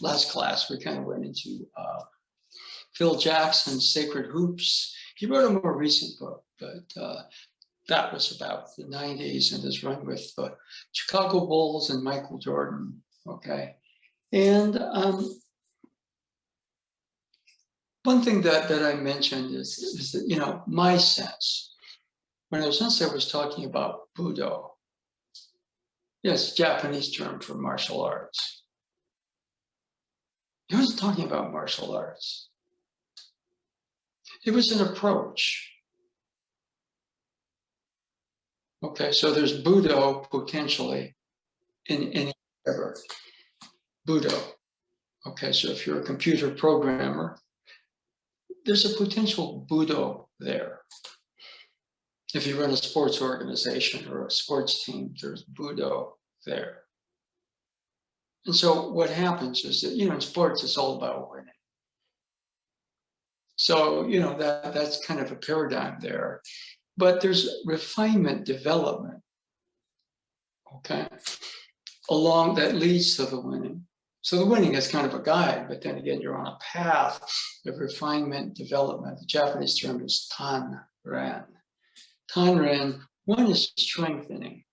last class, we kind of went into Phil Jackson's Sacred Hoops. He wrote a more recent book, but that was about the 90s and his run with the Chicago Bulls and Michael Jordan, okay? And one thing that I mentioned is that, you know, my sense, when Sensei was talking about Budo, yes, Japanese term for martial arts. He wasn't talking about martial arts. It was an approach. Okay, so there's Budo potentially in any ever. Budo. Okay, so if you're a computer programmer, there's a potential Budo there. If you run a sports organization or a sports team, there's Budo there. And so what happens is that, you know, in sports, it's all about winning. So, you know, that's kind of a paradigm there. But there's refinement development, okay, along that leads to the winning. So the winning is kind of a guide, but then again, you're on a path of refinement development. The Japanese term is tanren. Tanren, one is strengthening,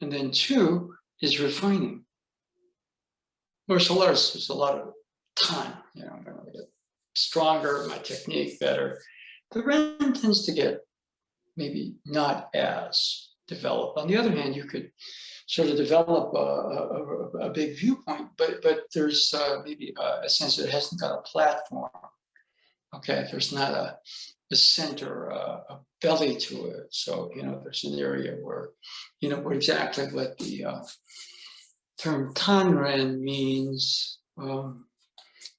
and then two is refining. Martial arts, there's a lot of tan, you know, I'm going to get stronger, my technique better. The ren tends to get maybe not as developed. On the other hand, you could sort of develop a big viewpoint, but there's maybe a sense that it hasn't got a platform. Okay, there's not a center, a belly to it. So, you know, there's an area where, you know, exactly what the term tanren means.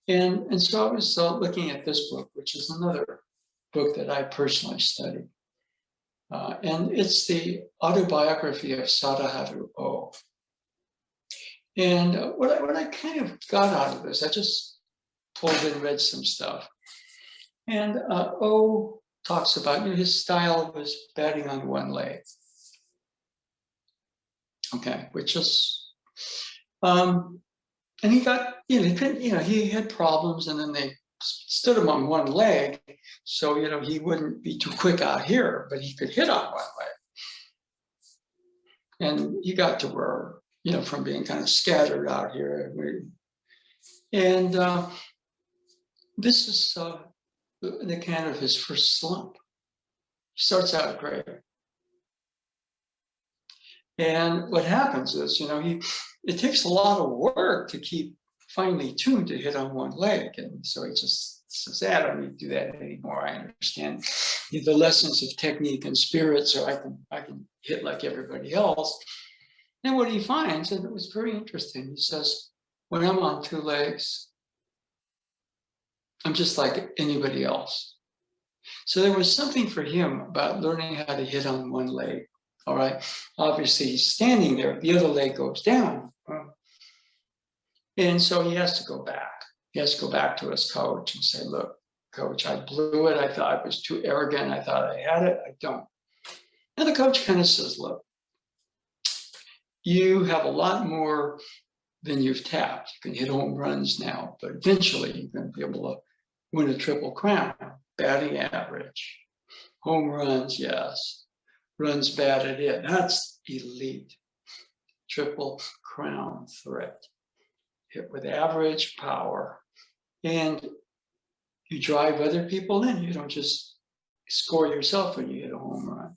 And so I was looking at this book, which is another book that I personally studied. And it's the autobiography of Sadaharu O. And what I kind of got out of this, I just pulled and read some stuff. And O talks about, you know, his style was batting on one leg. Okay, which is, and he got, you know, he couldn't, you know, he had problems, and then they stood him on one leg, so, you know, he wouldn't be too quick out here, but he could hit on one leg. And he got to where, you know, from being kind of scattered out here. And this is the kind of his first slump. He starts out great. And what happens is, you know, it takes a lot of work to keep finely tuned to hit on one leg. And so he just says, I don't need to do that anymore. I understand the lessons of technique and spirit, so I can hit like everybody else. And what he finds, and it was very interesting, he says, when I'm on two legs, I'm just like anybody else. So there was something for him about learning how to hit on one leg. All right. Obviously, he's standing there. The other leg goes down. And so he has to go back. He has to go back to his coach and say, look, coach, I blew it. I thought I was too arrogant. I thought I had it. I don't. And the coach kind of says, look, you have a lot more than you've tapped. You can hit home runs now, but eventually you're going to be able to win a triple crown. Batting average. Home runs, yes. Runs batted in. That's elite. Triple crown threat. Hit with average power. And you drive other people in. You don't just score yourself when you hit a home run.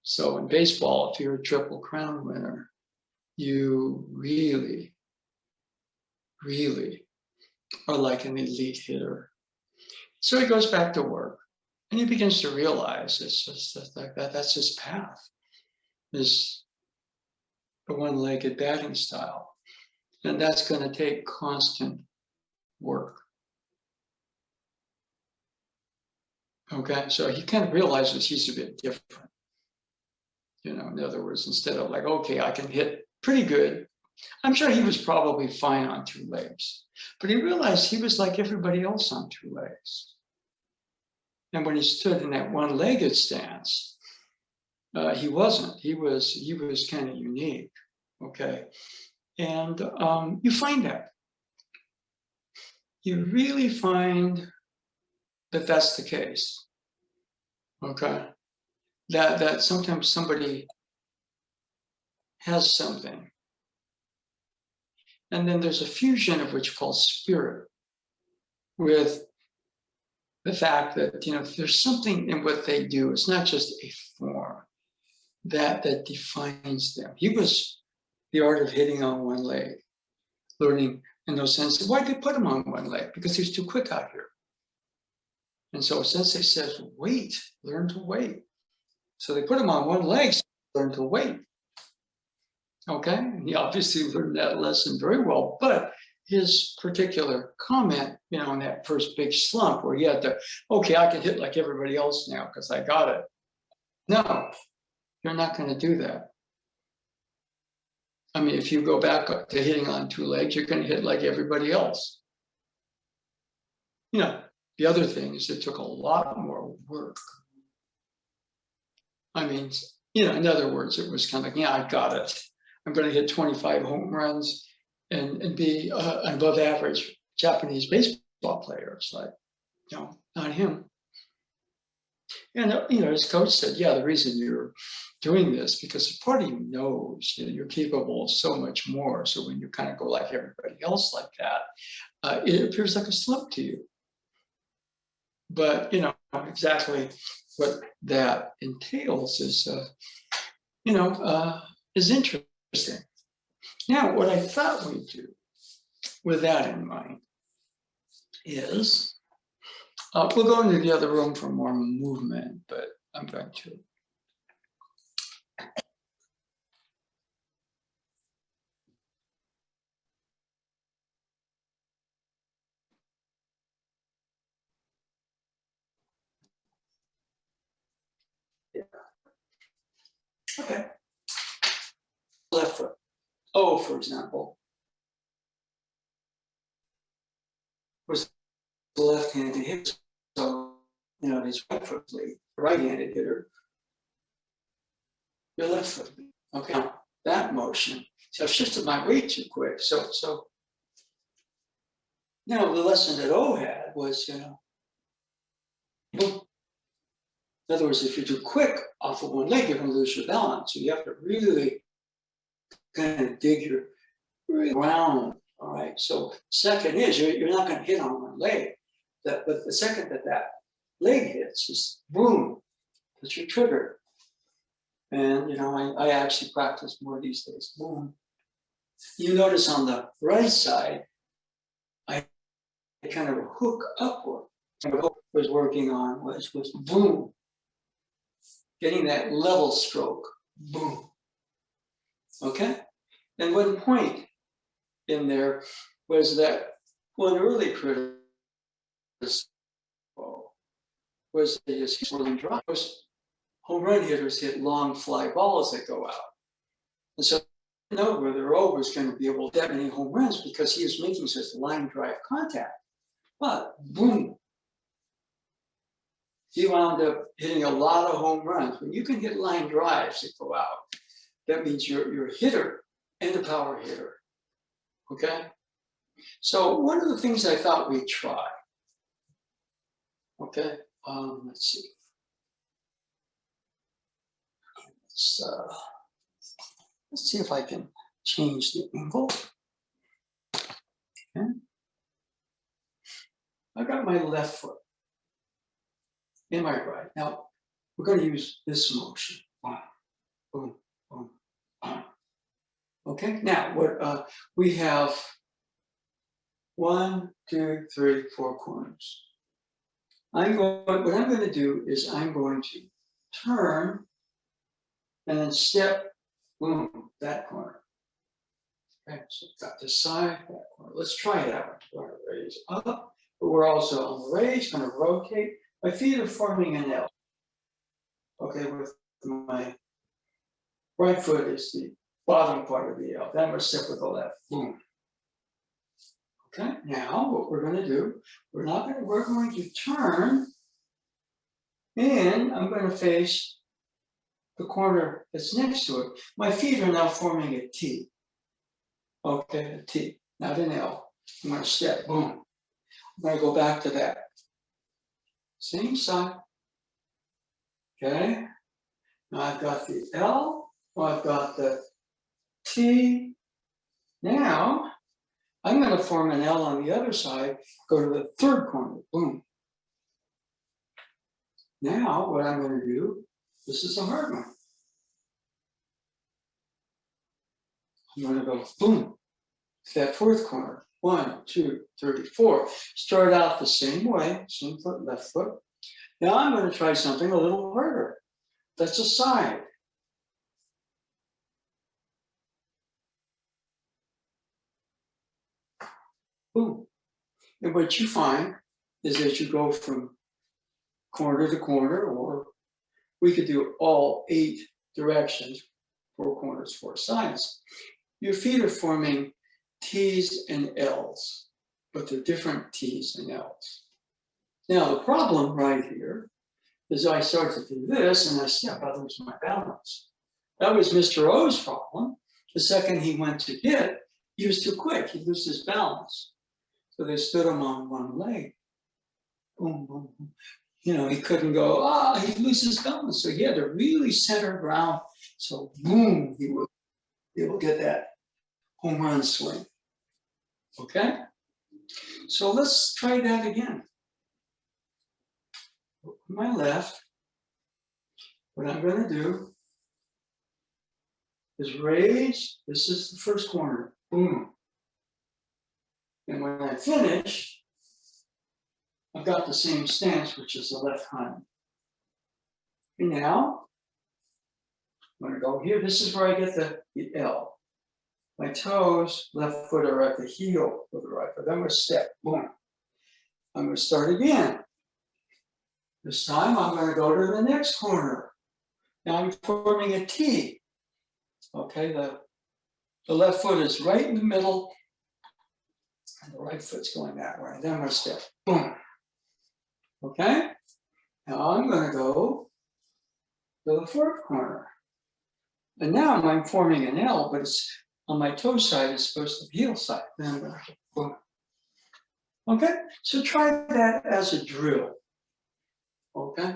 So in baseball, if you're a triple crown winner, you really, really are like an elite hitter. So he goes back to work. And he begins to realize it's just like that's his path, is a one-legged batting style. And that's going to take constant work. Okay, so he kind of realizes he's a bit different. You know, in other words, instead of like, okay, I can hit pretty good. I'm sure he was probably fine on two legs. But he realized he was like everybody else on two legs. And when he stood in that one-legged stance, he wasn't. He was kind of unique, okay? And you find that. you really find that that's the case. Okay, that sometimes somebody has something, and then there's a fusion of what you call spirit with the fact that there's something in what they do. It's not just a form that defines them. He was the art of hitting on one leg, learning in those senses. Why'd they put him on one leg? Because he was too quick out here. And so Sensei says, wait, learn to wait. So they put him on one leg, so learn to wait. Okay, and he obviously learned that lesson very well, but his particular comment, in that first big slump where he had to, okay, I can hit like everybody else now because I got it. No, you're not going to do that. I mean, if you go back to hitting on two legs, you're going to hit like everybody else. The other thing is it took a lot more work. I mean, in other words, it was kind of like, yeah, I got it. I'm going to hit 25 home runs and be an above average Japanese baseball player. It's like, not him. And, his coach said, yeah, the reason you're doing this, because part of you knows you're capable of so much more. So when you kind of go like everybody else like that, it appears like a slump to you. But, exactly what that entails is, is interesting. Now, what I thought we'd do with that in mind is, we'll go into the other room for more movement, but I'm going to. Yeah. Okay. Left foot. O, for example, was the left-handed hitter. So, his right foot lead, right-handed hitter, your left foot. Okay, now, that motion. So I've shifted my weight too quick. So the lesson that O had was, in other words, if you're too quick off of one leg, you're going to lose your balance. So you have to really kind of dig your ground. All right. So second is you're not going to hit on one leg. But the second that leg hits, is boom, that's your trigger. And I actually practice more these days. Boom. You notice on the right side, I kind of hook upward. And what I was working on was boom, getting that level stroke. Boom. Okay. And one point in there was that one early criticism was his swirling drives. Home run hitters hit long fly balls that go out. And so I didn't know whether O was going to be able to get many home runs because he was making such line drive contact. But boom, he wound up hitting a lot of home runs. When you can hit line drives that go out, that means you're a hitter and a power hitter. Okay? So one of the things I thought we'd try. Okay, let's see. Let's see if I can change the angle. Okay. I got my left foot in my right. Now we're going to use this motion. Boom, boom, boom, boom. Okay. Now what we have 1, 2, 3, 4 corners. What I'm going to do is I'm going to turn and then step, boom, that corner. Okay, so got this side, that corner. Let's try it out. We're going to raise up, but we're also on the raise, going to rotate. My feet are forming an L. Okay, with my right foot is the bottom part of the L. Then we're step with the left, boom. Okay, now what we're going to do, we're going to turn, and I'm going to face the corner that's next to it. My feet are now forming a T. Okay, a T, not an L. I'm going to step, boom. I'm going to go back to that. Same side. Okay. Now I've got the L. I've got the T. Now I'm going to form an L on the other side, go to the third corner. Boom. Now what I'm going to do, this is a hard one. I'm going to go boom to that fourth corner. 1, 2, 3, 4. Start out the same way, same foot, left foot. Now I'm going to try something a little harder. That's a side. Boom. And what you find is that you go from corner to corner, or we could do all 8 directions, 4 corners, 4 sides. Your feet are forming T's and L's, but they're different T's and L's. Now, the problem right here is I start to do this and I step, I lose my balance. That was Mr. O's problem. The second he went to hit, he was too quick. He loses his balance. So they stood him on one leg. Boom, boom, boom. You know, he couldn't go, he loses balance. So he had to really center ground. So boom, he would be able to get that home run swing. Okay? So let's try that again. My left, what I'm going to do is raise. This is the first corner. Boom. And when I finish, I've got the same stance, which is the left hind. And now, I'm going to go here. This is where I get the L. My toes, left foot, are at the heel of the right foot. I'm going to step. Boom. I'm going to start again. This time, I'm going to go to the next corner. Now I'm forming a T. Okay, the left foot is right in the middle, and the right foot's going that way. Then I'm going to step. Boom. Okay? Now I'm going to go to the fourth corner. And now I'm forming an L, but it's on my toe side, it's supposed to be heel side. Then I'm going to boom. Okay? So try that as a drill. Okay?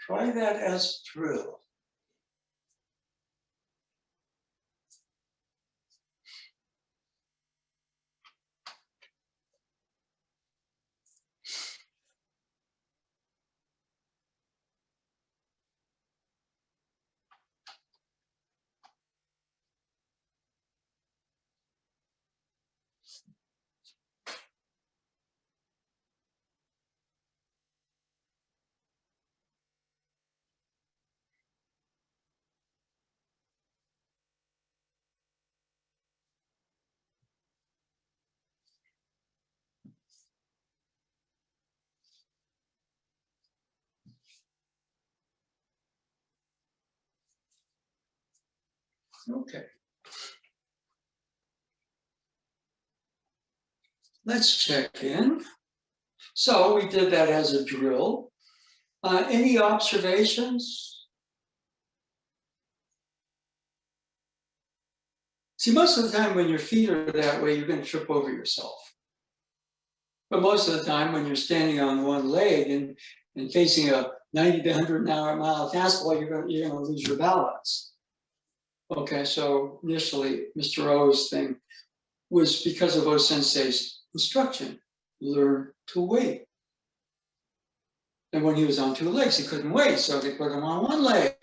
Try that as a drill. Okay. Let's check in. So we did that as a drill. Any observations? See, most of the time when your feet are that way, you're going to trip over yourself. But most of the time when you're standing on one leg and facing a 90 to 100 mile fastball, you're going to lose your balance. Okay, so initially, Mr. O's thing was because of O Sensei's instruction, learn to wait. And when he was on 2 legs, he couldn't wait, so they put him on 1 leg.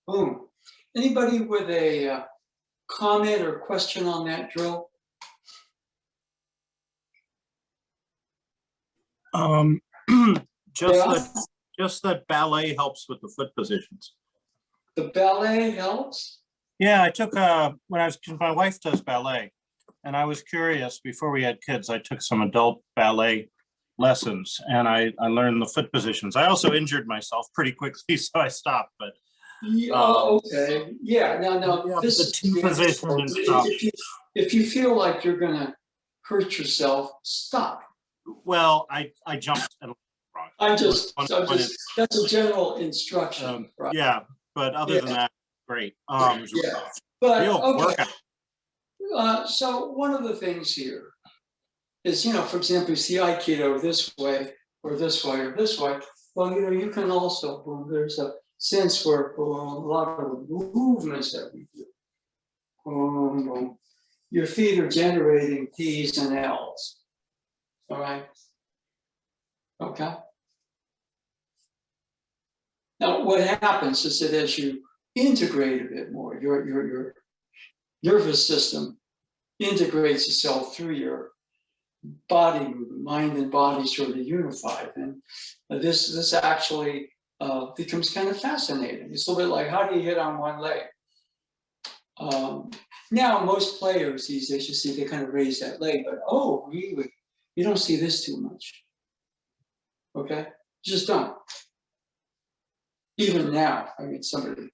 Boom. Anybody with a comment or question on that drill? Just that ballet helps with the foot positions. The ballet helps? Yeah, I took my wife does ballet, and I was curious before we had kids. I took some adult ballet lessons, and I learned the foot positions. I also injured myself pretty quickly, so I stopped. But okay, yeah. Now yeah, this the T position and stuff. If you feel like you're gonna hurt yourself, stop. Well, I jumped. And that's a general instruction. Right? Yeah, but other than that, great. Yeah, but okay. So one of the things here is, for example, you see Aikido this way, or this way, or this way. Well, you can also, boom, there's a sense where boom, a lot of the movements that we do, boom, boom, your feet are generating T's and L's. All right. Okay. Now, what happens is that as you integrate a bit more, your nervous system integrates itself through your body movement, mind and body sort of unified. And this actually becomes kind of fascinating. It's a little bit like, how do you hit on one leg? Now, most players these days, you see, they kind of raise that leg, but oh, really? You don't see this too much. Okay? Just don't. Even now, I mean, somebody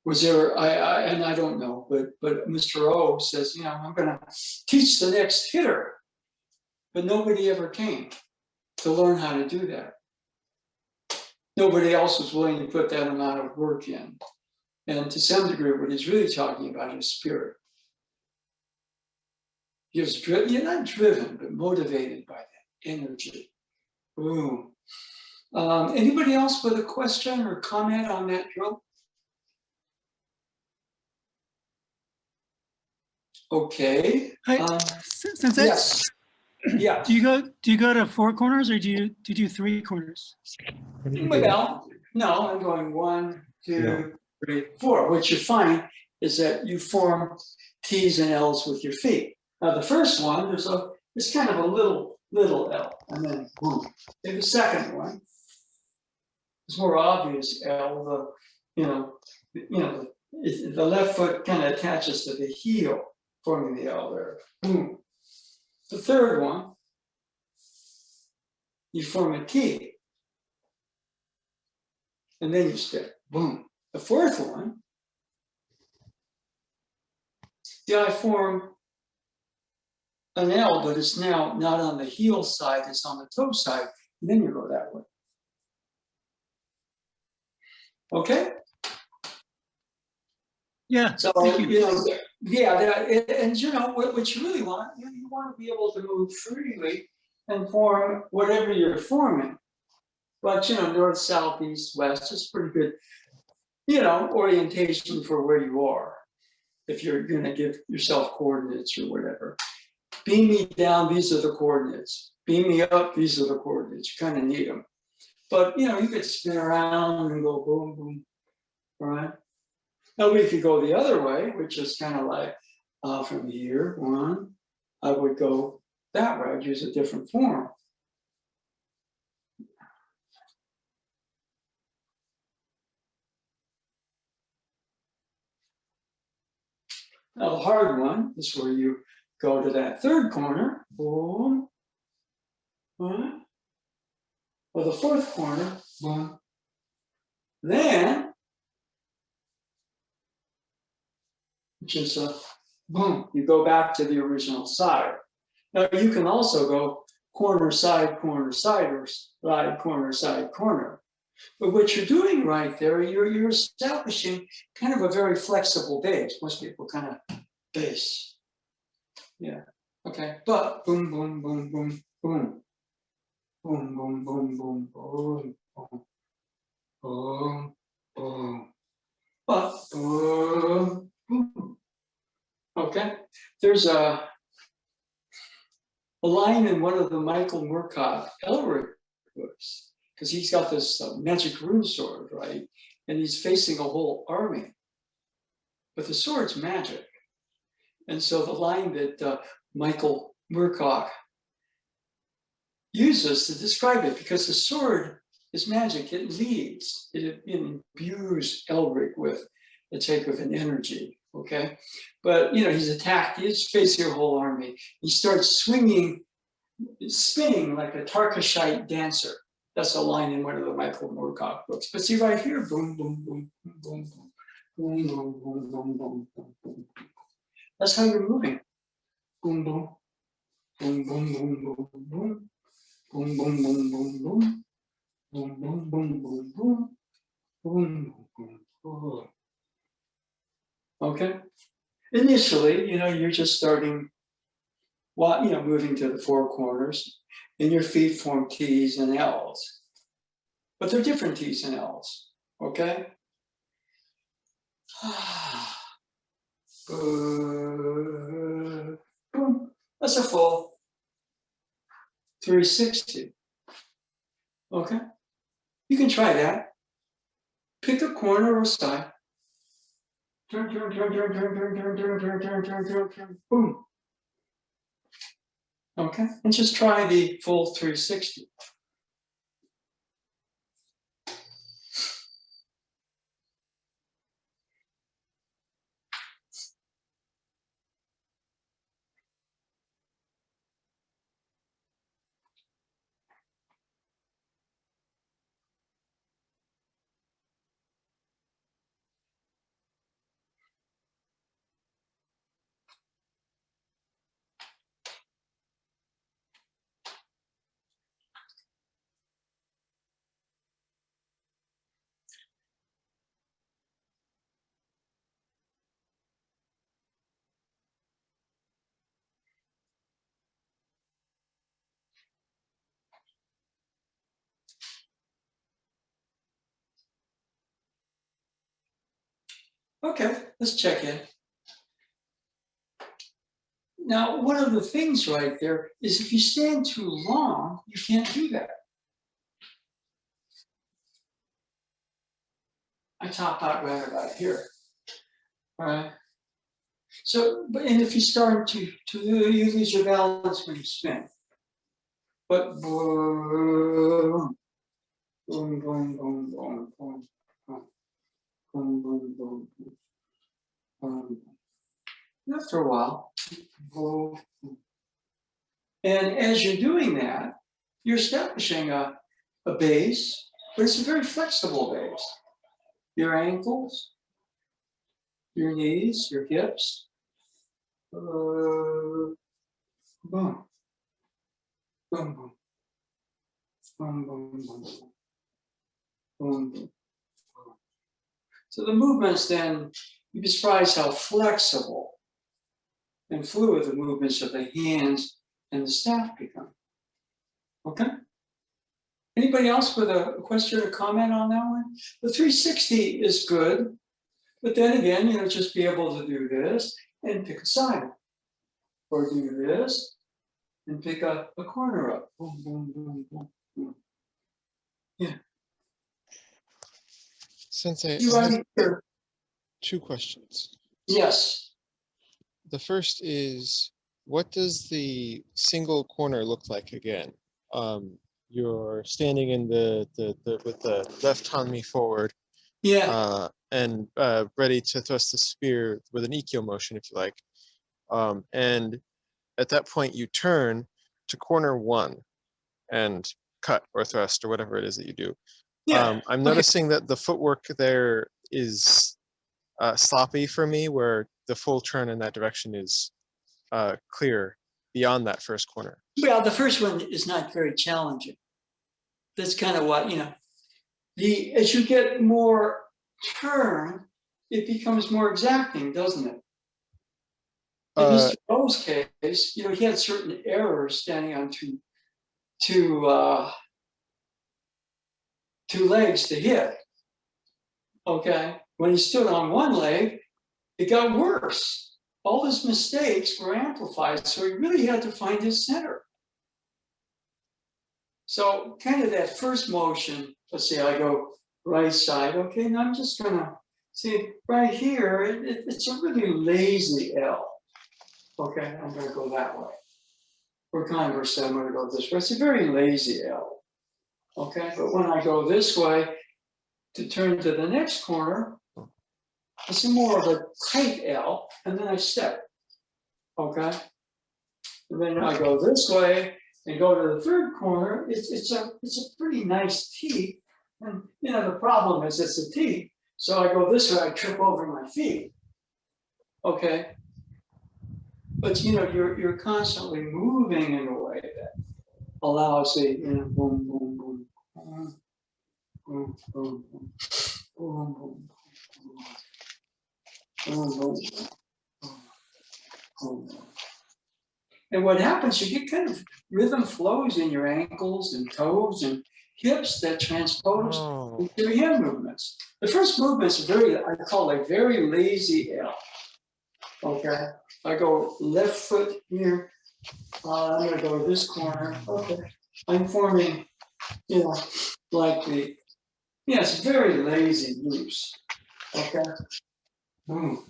was there, and I don't know, but Mr. O says, I'm going to teach the next hitter. But nobody ever came to learn how to do that. Nobody else was willing to put that amount of work in. And to some degree, what he's really talking about is spirit. You're not driven, but motivated by that energy. Boom. Anybody else with a question or comment on that drill? Okay. Yes. Yeah. Do you go to 4 corners, or do you do 3 corners? Well, no, I'm going 1, 2, 3, 4. What you find is that you form T's and L's with your feet. Now, the first one, it's kind of a little L, and then boom. In the second one, it's more obvious L. The left foot kind of attaches to the heel, forming the L there. Boom. The third one, you form a T, and then you step. Boom. The fourth one, I form an L, but it's now not on the heel side, it's on the toe side, and then you go that way. Okay? Yeah. So, thank you. What you really want, you want to be able to move freely and form whatever you're forming. But, north, south, east, west is pretty good, orientation for where you are. If you're going to give yourself coordinates or whatever. Beam me down, these are the coordinates. Beam me up, these are the coordinates. You kind of need them. But, you could spin around and go boom, boom, all right? Now we could go the other way, which is kind of like from here, 1, I would go that way. I'd use a different form. Now the hard one is where you go to that third corner, boom, or the fourth corner, boom. Then, which is a boom, you go back to the original side. Now you can also go corner, side, or slide, corner, corner. But what you're doing right there, you're establishing kind of a very flexible base. Most people kind of base. Yeah. Okay. But boom, boom, boom, boom, boom. Boom, boom, boom, boom, boom, boom. Boom, boom. But boom, boom. Okay. There's a line in one of the Michael Moorcock Elric books, because he's got this magic rune sword, right? And he's facing a whole army. But the sword's magic. And so the line that Michael Moorcock uses to describe it, because the sword is magic, it leads, it imbues Elric with a type of an energy, okay? But, he's attacked, he's facing a whole army. He starts swinging, spinning like a Tarkashite dancer. That's a line in one of the Michael Moorcock books. But see right here, boom, boom, boom, boom, boom, boom, boom, boom, boom, boom, boom, boom, boom. That's how you're moving. Boom, boom, boom, boom, boom, boom, boom, boom, boom, boom, boom, boom, boom, boom, boom, boom, boom, boom, boom, boom. Okay. Initially, you're just starting while, moving to the four corners, and your feet form T's and L's. But they're different T's and L's, okay? Boom. That's a full 360, okay? You can try that. Pick a corner or side. Turn, turn, turn, turn, turn, turn, turn, turn, turn, turn, turn, turn, turn, boom. Okay, and just try the full 360. Okay, let's check in. Now, one of the things right there is if you stand too long, you can't do that. I top out right about here. All right. So, and if you start to you lose your balance when you spin. But boom, boom, boom, boom, boom, boom, boom, boom, boom, boom, boom. After a while, boom. And as you're doing that, you're establishing a base, but it's a very flexible base. Your ankles, your knees, your hips. Boom, boom, boom, boom, boom, boom, boom, boom. So the movements then, you'd be surprised how flexible and fluid the movements of the hands and the staff become. Okay? Anybody else with a question or comment on that one? The 360 is good, but then again, just be able to do this and pick a side. Or do this and pick a corner up. Boom, boom, boom, boom, boom. Yeah. Sensei, You I right have here. 2 questions. Yes. The first is, what does the single corner look like again? You're standing in the with the left hanmi forward, Yeah. and ready to thrust the spear with an ikkyo motion, if you like. And at that point, you turn to corner 1 and cut or thrust or whatever it is that you do. Yeah. I'm Okay. noticing that the footwork there is sloppy for me, where the full turn in that direction is clear beyond that first corner. Well, the first one is not very challenging. That's kind of what, as you get more turn, it becomes more exacting, doesn't it? In Mr. O's case, he had certain errors standing on two legs to hit. Okay. When he stood on one leg, it got worse. All his mistakes were amplified, so he really had to find his center. So kind of that first motion, let's say I go right side, okay, and I'm just gonna see right here, it's a really lazy L. Okay, I'm gonna go that way. Or conversely, I'm gonna go this way. It's a very lazy L. Okay, but when I go this way to turn to the next corner, it's more of a tight L, and then I step. Okay, and then I go this way and go to the third corner. It's a pretty nice T, and the problem is it's a T. So I go this way, I trip over my feet. Okay, but you're constantly moving in a way that allows the boom, boom, boom, boom, boom, boom, boom, boom, boom. And what happens, you get kind of rhythm flows in your ankles and toes and hips that transpose Oh, into your hand movements. The first movement is very, I call it very lazy L. Okay, I go left foot here. I'm gonna go to this corner. Okay, I'm forming, you know, like the, yes, very lazy moves. Okay, boom.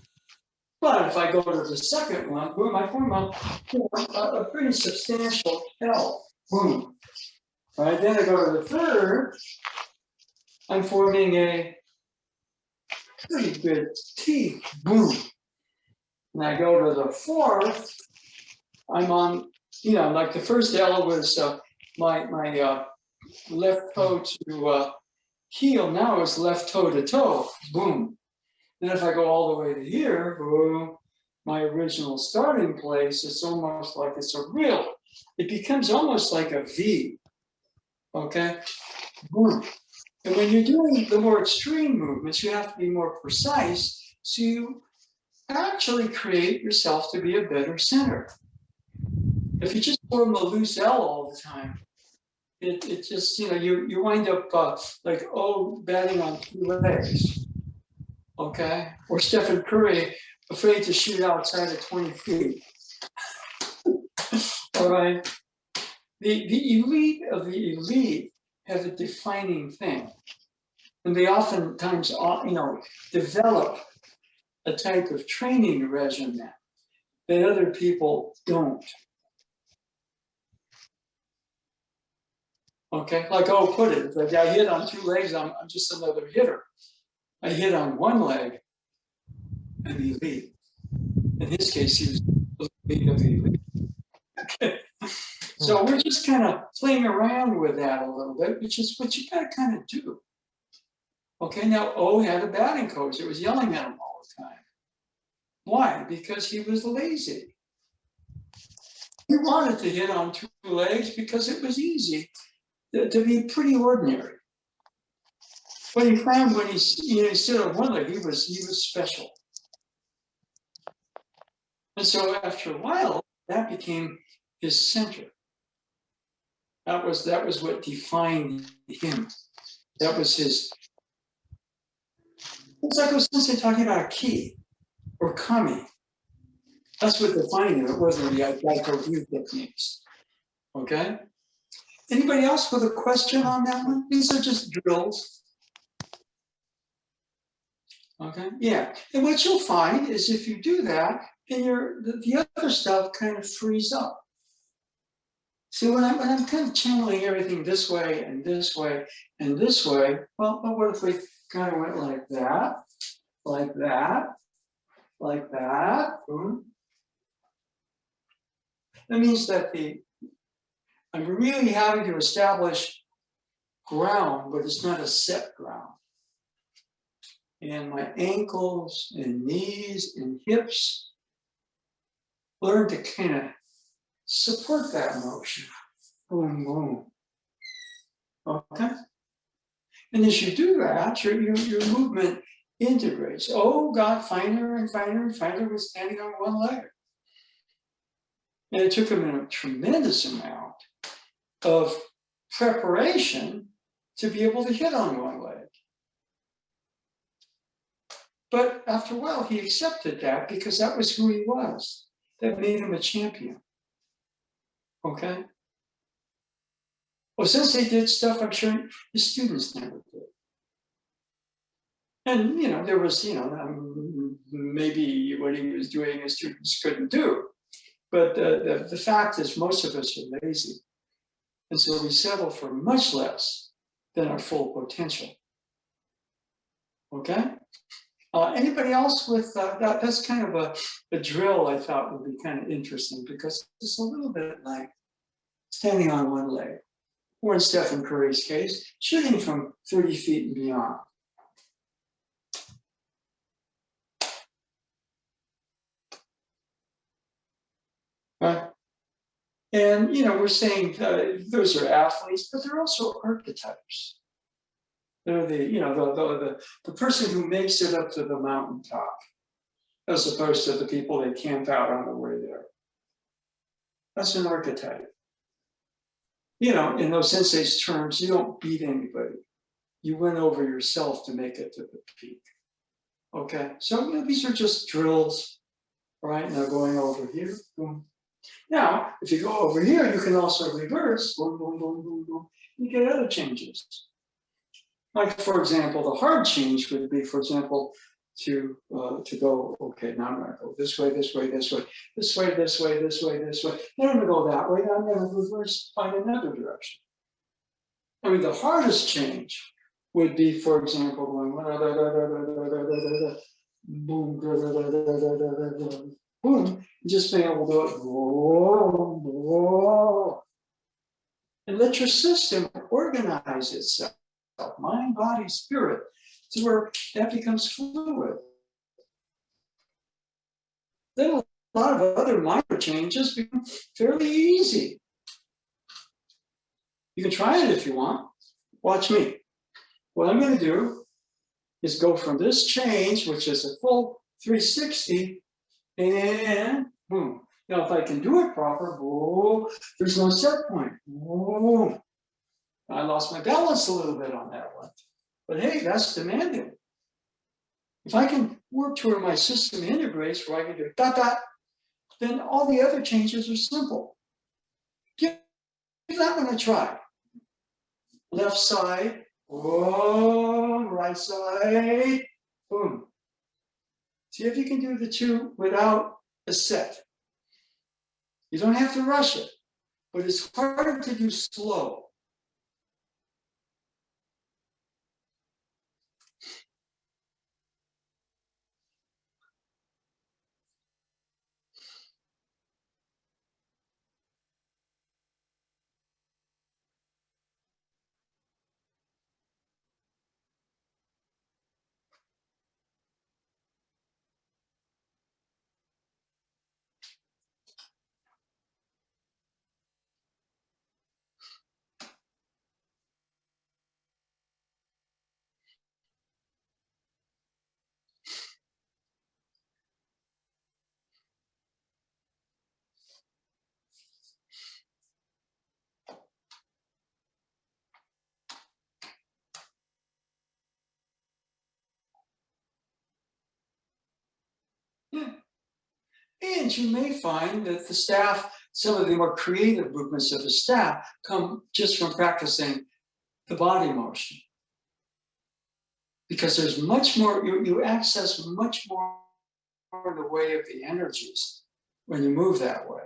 But if I go to the second one, boom, I form a pretty substantial L. Boom. All right, then I go to the third. I'm forming a pretty good T. Boom. And I go to the fourth. I'm on, like the first L was my left toe to heel. Now it's left toe to toe. Boom. Then if I go all the way to here, boom, my original starting place, it's almost like it's a real, it becomes almost like a V. Okay. Boom. And when you're doing the more extreme movements, you have to be more precise. So you actually create yourself to be a better center. If you just form a loose L all the time, it just, you wind up like, batting on two legs. Okay. Or Stephen Curry, afraid to shoot outside of 20 feet. All right. The elite of the elite have a defining thing. And they oftentimes, develop a type of training regimen that other people don't. Okay, like, put it, if I hit on two legs, I'm just another hitter. I hit on one leg, I'm elite. In his case, he was the elite of the elite. Okay. So we're just kind of playing around with that a little bit, which is what you gotta kind of do. Okay, now O had a batting coach that was yelling at him all the time. Why? Because he was lazy. He wanted to hit on two legs because it was easy to be pretty ordinary. But he found when he stood on one leg, he was special. And so after a while, that became his center. That was what defined him. That was his. It's like I was talking about a key or kami. That's what defined him. It wasn't the Daito view techniques. Okay. Anybody else with a question on that one? These are just drills. Okay. Yeah. And what you'll find is if you do that, then the other stuff kind of frees up. See, when I'm kind of channeling everything this way and this way and this way, well, what if we kind of went like that, like that, like that? Boom. That means that I'm really having to establish ground, but it's not a set ground. And my ankles and knees and hips learn to kind of support that motion. Boom, boom. Okay? And as you do that, your movement integrates. Got finer and finer and finer with standing on one leg. And it took him a tremendous amount of preparation to be able to hit on one leg. But after a while, he accepted that because that was who he was. That made him a champion. Okay? Well, since they did stuff, I'm sure his students never did. And, there was, maybe what he was doing his students couldn't do. But the fact is most of us are lazy. And so we settle for much less than our full potential. Okay? Anybody else with that's kind of a drill I thought would be kind of interesting because it's a little bit like standing on one leg, or in Stephen Curry's case, shooting from 30 feet and beyond. Right? And, we're saying those are athletes, but they're also archetypes. They're the person who makes it up to the mountaintop, as opposed to the people that camp out on the way there. That's an archetype. You know, in those sensei terms, you don't beat anybody. You win over yourself to make it to the peak. Okay, so you know, these are just drills, right? Now going over here, boom. Now, if you go over here, you can also reverse, boom, boom, boom, boom, boom. You get other changes. Like, for example, the hard change would be, for example, to go, okay, now I'm going to go this way, this way, this way, this way, this way, this way, this way. Then I'm going to go that way. I'm going to reverse, find another direction. I mean, the hardest change would be, for example, going boom, boom, just being able to do it, and let your system organize itself, mind, body, spirit, to where that becomes fluid. Then a lot of other minor changes become fairly easy. You can try it if you want. Watch me. What I'm going to do is go from this change, which is a full 360, and boom. Now, if I can do it proper, boom, there's no set point. Boom. I lost my balance a little bit on that one. But hey, that's demanding. If I can work to where my system integrates, where I can do dot, dot, then all the other changes are simple. Give that one a try. Left side, boom, right side, boom. See if you can do the two without a set. You don't have to rush it, but it's harder to do slow. Yeah. And you may find that the staff, some of the more creative movements of the staff come just from practicing the body motion. Because there's much more, you access much more in the way of the energies when you move that way.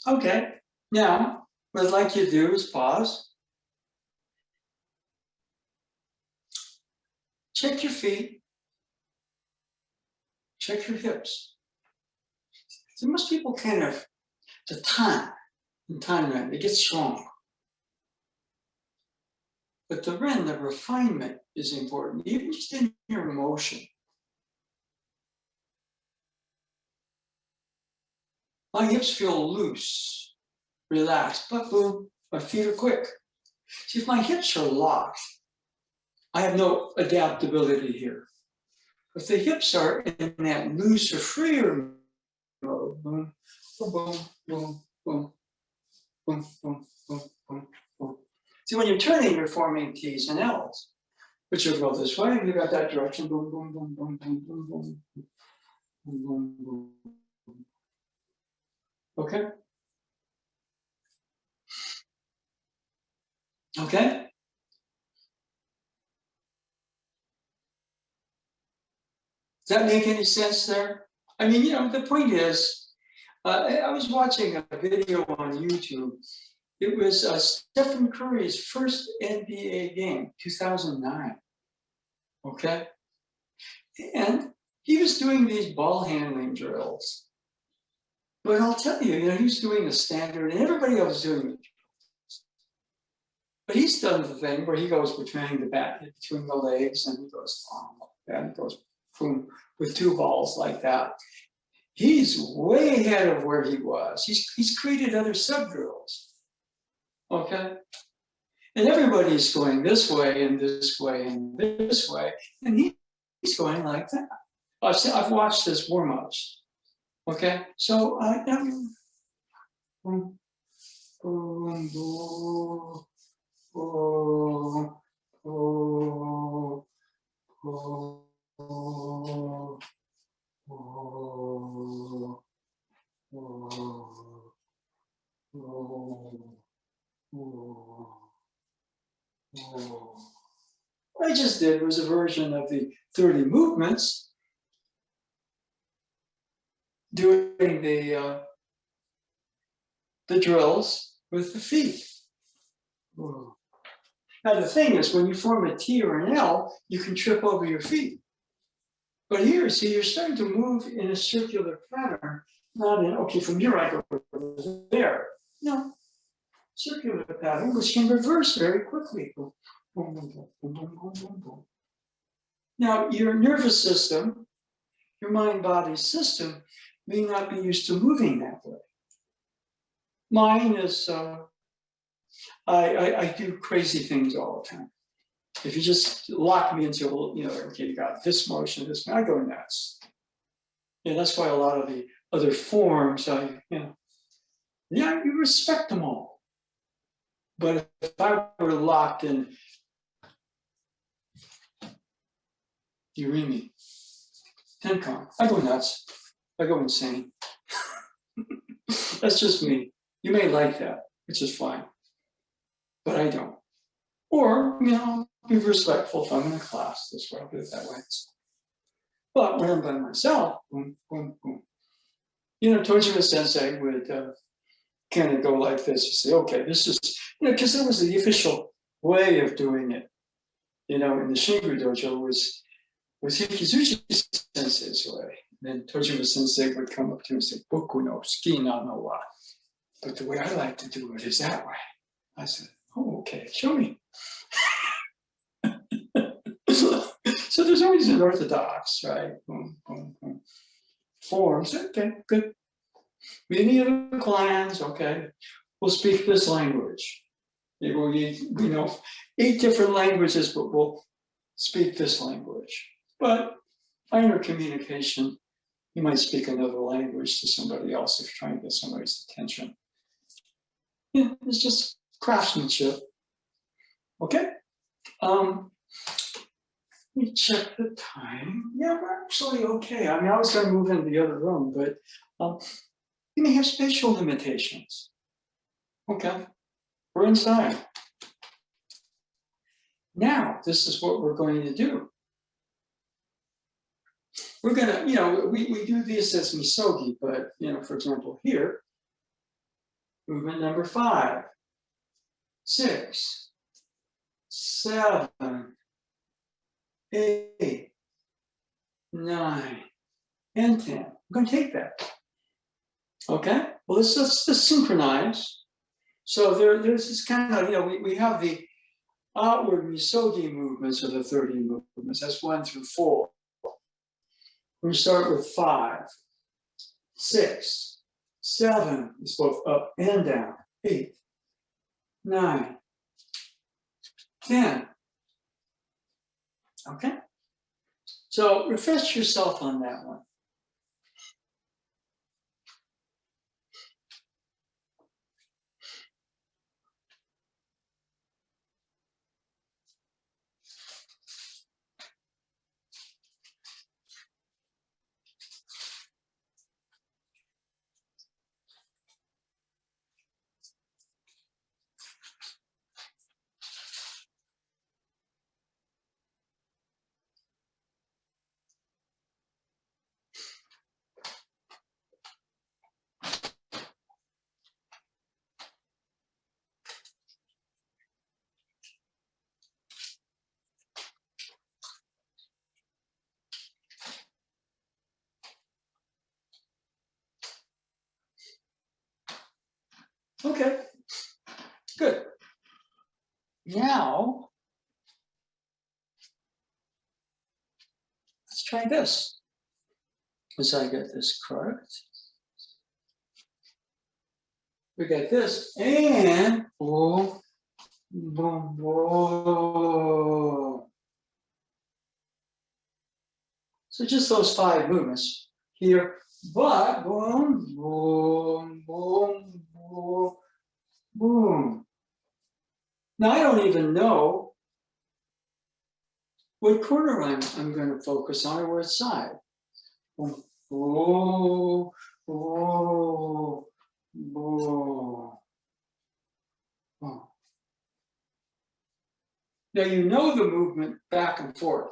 Okay, now what I'd like you to do is pause. Check your feet. Check your hips. So most people kind of, the time it gets strong. But the refinement is important, even just in your motion. My hips feel loose, relaxed, but boom, my feet are quick. See, if my hips are locked, I have no adaptability here. If the hips are in that loose or freer mode, boom, boom, boom, boom, boom, boom, boom, boom, boom, boom. See, when you're turning, you're forming T's and L's. which will go this way, and you got that direction, boom, boom, boom, boom, boom, boom, boom, boom, boom, boom. Okay? Okay? Does that make any sense there? I mean, the point is, I was watching a video on YouTube. It was Stephen Curry's first NBA game, 2009. Okay? And he was doing these ball handling drills. But I'll tell you, he was doing the standard, and everybody else was doing it. But he's done the thing where he goes between the legs, and he goes, and he goes, boom, with two balls like that. He's way ahead of where he was. He's created other sub drills. Okay? And everybody's going this way and this way and this way, and he's going like that. I've watched his warm-ups. Okay, so boom, boom, boom, boom, boom, boom, what I just did was a version of the 30 movements doing the drills with the feet. Now the thing is, when you form a T or an L, you can trip over your feet. But here, see, you're starting to move in a circular pattern, not in, okay, from here I go over there. No, circular pattern, which can reverse very quickly. Boom, boom, boom, boom, boom, boom, boom, boom. Now, your nervous system, your mind-body system, may not be used to moving that way. Mine is, I do crazy things all the time. If you just lock me into, okay, you got this motion, I go nuts. Yeah, that's why a lot of the other forms, you respect them all. But if I were locked in, Yurimi, Tenkan, I go nuts. I go insane. That's just me. You may like that, which is fine. But I don't. Or, be respectful if I'm in a class. That's why I'll do it that way. But when I'm by myself, boom, boom, boom. Tojima Sensei would kind of go like this. You say, okay, this is, because that was the official way of doing it. In the Shingu dojo was Hikizuchi Sensei's way. Then Tojima Sensei would come up to him and say, Boku no Suki na no wa. But the way I like to do it is that way. I said, oh, okay, show me. So there's always an orthodox, right? Boom, boom, boom. Forms, okay, good. Many of the clans, okay, will speak this language. They will use, 8 different languages, but we'll speak this language. But finer communication, you might speak another language to somebody else if you're trying to get somebody's attention. Yeah, it's just craftsmanship. Okay? Let me check the time. Yeah, we're actually okay. I was going to move into the other room, but you may have spatial limitations. Okay, we're inside. Now, this is what we're going to do. We're going to, we do this as misogi, but, for example, here, movement number 5, 6, 7, 8, 9, and 10. I'm going to take that. Okay? Well, let's just synchronize. So there's this kind of, we have the outward misogi movements of the 30 movements. That's 1 through 4. We start with 5, 6, 7. It's both up and down. 8, 9, 10. Okay? So refresh yourself on that one. Okay, good. Now, let's try this. As I get this correct. We got this, and boom, boom, boom. So just those 5 movements here, but boom, boom, boom, boom, boom. Now I don't even know what corner I'm going to focus on or what side. Boom, boom, boom, boom. Boom. Now you know the movement back and forth.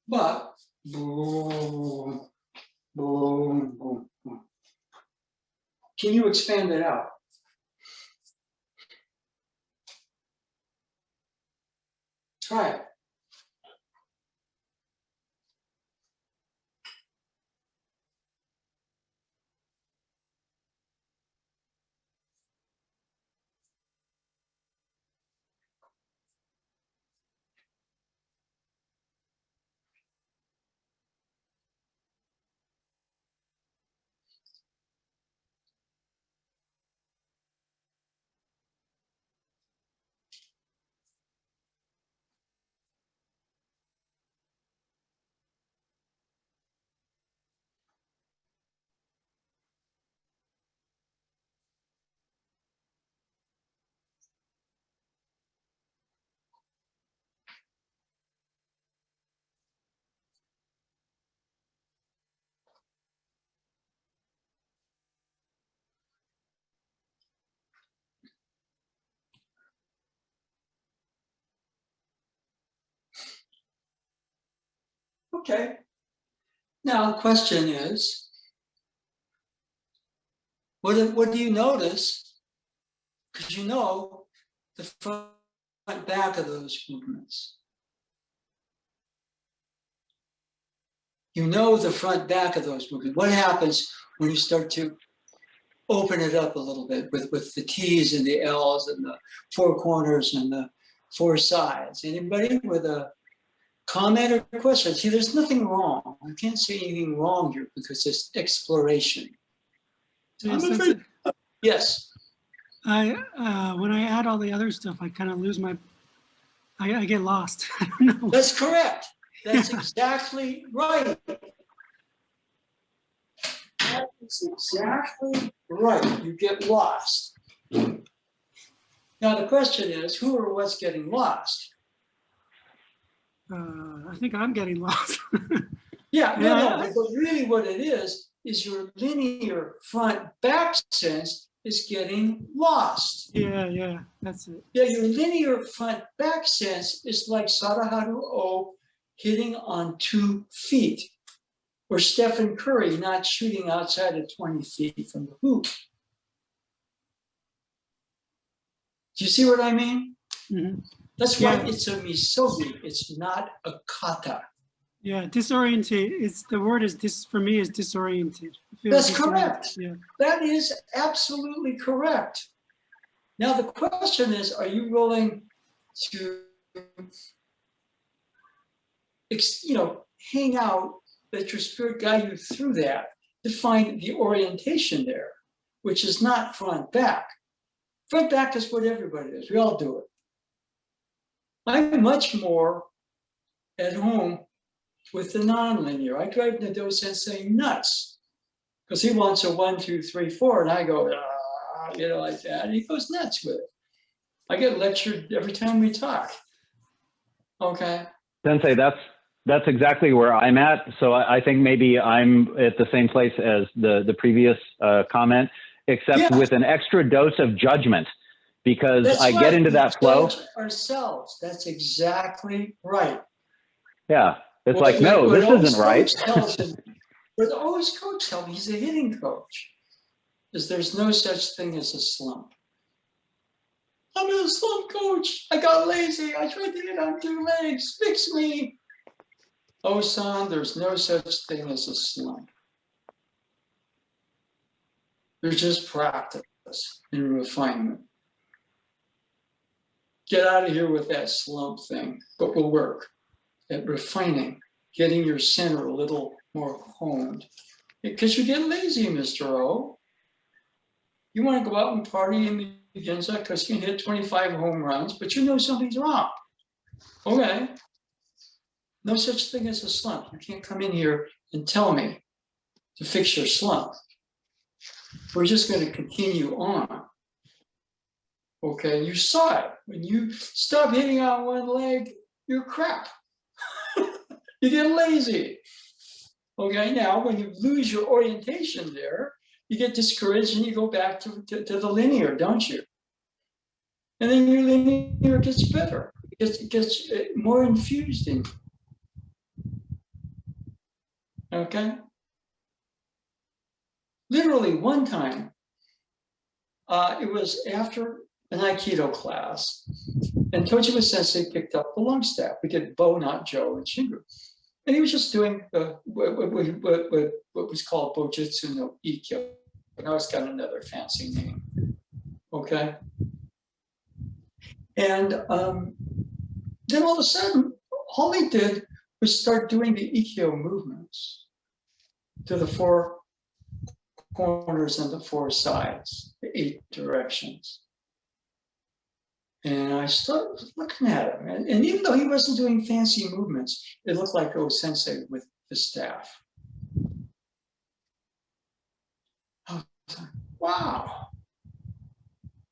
But boom, boom, boom, boom. Can you expand it out? Try it. Okay. Now the question is, what do you notice? Because you know the front back of those movements. You know the front back of those movements. What happens when you start to open it up a little bit with the T's and the L's and the 4 corners and the 4 sides? Anybody with a comment or question? See, there's nothing wrong. I can't say anything wrong here because it's exploration. Yes. When I add all the other stuff, I kind of lose my, I get lost. I don't know. That's correct. That's exactly right. That is exactly right. You get lost. Now the question is, who or what's getting lost? I think I'm getting lost. Yeah, no, but really what it is your linear front back sense is getting lost. Yeah, that's it. Yeah, your linear front back sense is like Sadaharu O hitting on 2 feet, or Stephen Curry not shooting outside of 20 feet from the hoop. Do you see what I mean? Mm-hmm. That's why it's a misogi. It's not a kata. Yeah, disoriented. It's the word is this for me is disoriented. That's correct. Yeah. That is absolutely correct. Now the question is, are you willing to, hang out, let your spirit guide you through that to find the orientation there, which is not front back. Front back is what everybody does. We all do it. I'm much more at home with the nonlinear. I drive Nado Sensei nuts because he wants a 1, 2, 3, 4, and I go, like that. And he goes nuts with it. I get lectured every time we talk. Okay. Sensei, that's exactly where I'm at. So I think maybe I'm at the same place as the previous comment, except with an extra dose of judgment, because I get into that flow. Ourselves. That's exactly right. Yeah. It's like, no, this isn't right. But O's coach tells me, he's a hitting coach, is there's no such thing as a slump. I'm in a slump, coach. I got lazy. I tried to hit on 2 legs. Fix me. Oh-san, there's no such thing as a slump. They're just practice and refinement. Get out of here with that slump thing, but we'll work at refining, getting your center a little more honed. Because you get lazy, Mr. O. You want to go out and party in the Ginza because you can hit 25 home runs, but you know something's wrong. Okay. No such thing as a slump. You can't come in here and tell me to fix your slump. We're just going to continue on. Okay, you saw it. When you stop hitting on one leg, you're crap. You get lazy. Okay, now when you lose your orientation there, you get discouraged and you go back to the linear, don't you? And then your linear gets better. It gets more infused in you. Okay? Literally one time, it was after an Aikido class, and Tojiba Sensei picked up the long staff. We did Bo, not Joe, and Shingu. And he was just doing what was called Bojutsu no Ikkyo. Now it's got another fancy name. Okay? And then all of a sudden, all he did was start doing the Ikkyo movements to the 4 corners and the 4 sides, the 8 directions. And I started looking at him. And even though he wasn't doing fancy movements, it looked like sensei with the staff. I was like, wow.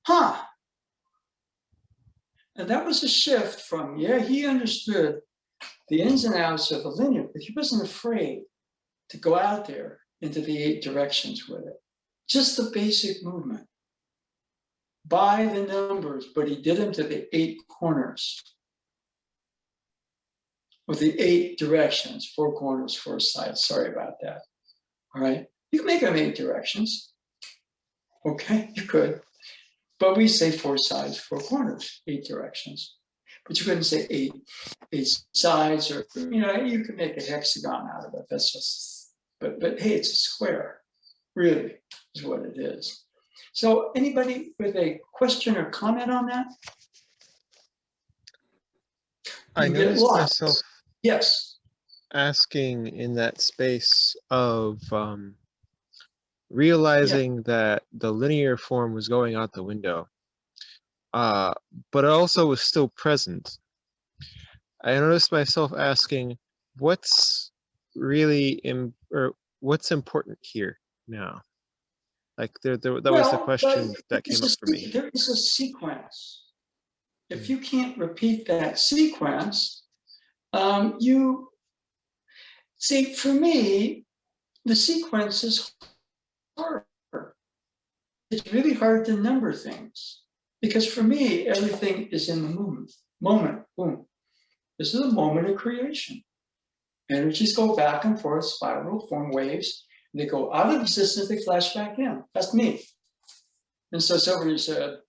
Huh. And that was a shift from, yeah, he understood the ins and outs of the linear, but he wasn't afraid to go out there into the 8 directions with it. Just the basic movement. By the numbers, but he did them to the 8 corners. With the 8 directions, 4 corners, 4 sides. Sorry about that. All right. You can make them 8 directions. Okay, you could. But we say 4 sides, 4 corners, 8 directions. But you couldn't say 8 sides, or you could make a hexagon out of it. That's just, but hey, it's a square, really, is what it is. So anybody with a question or comment on that? I noticed myself yes. asking in that space of realizing that the linear form was going out the window, but it also was still present. I noticed myself asking, what's really what's important here now? Like that was the question that came up for me. There is a sequence. If you can't repeat that sequence, you see, for me, the sequence is hard. It's really hard to number things because for me, everything is in the moment, boom. This is a moment of creation. Energies go back and forth, spiral, form waves. They go out of existence, they flash back in. That's me. And so somebody said,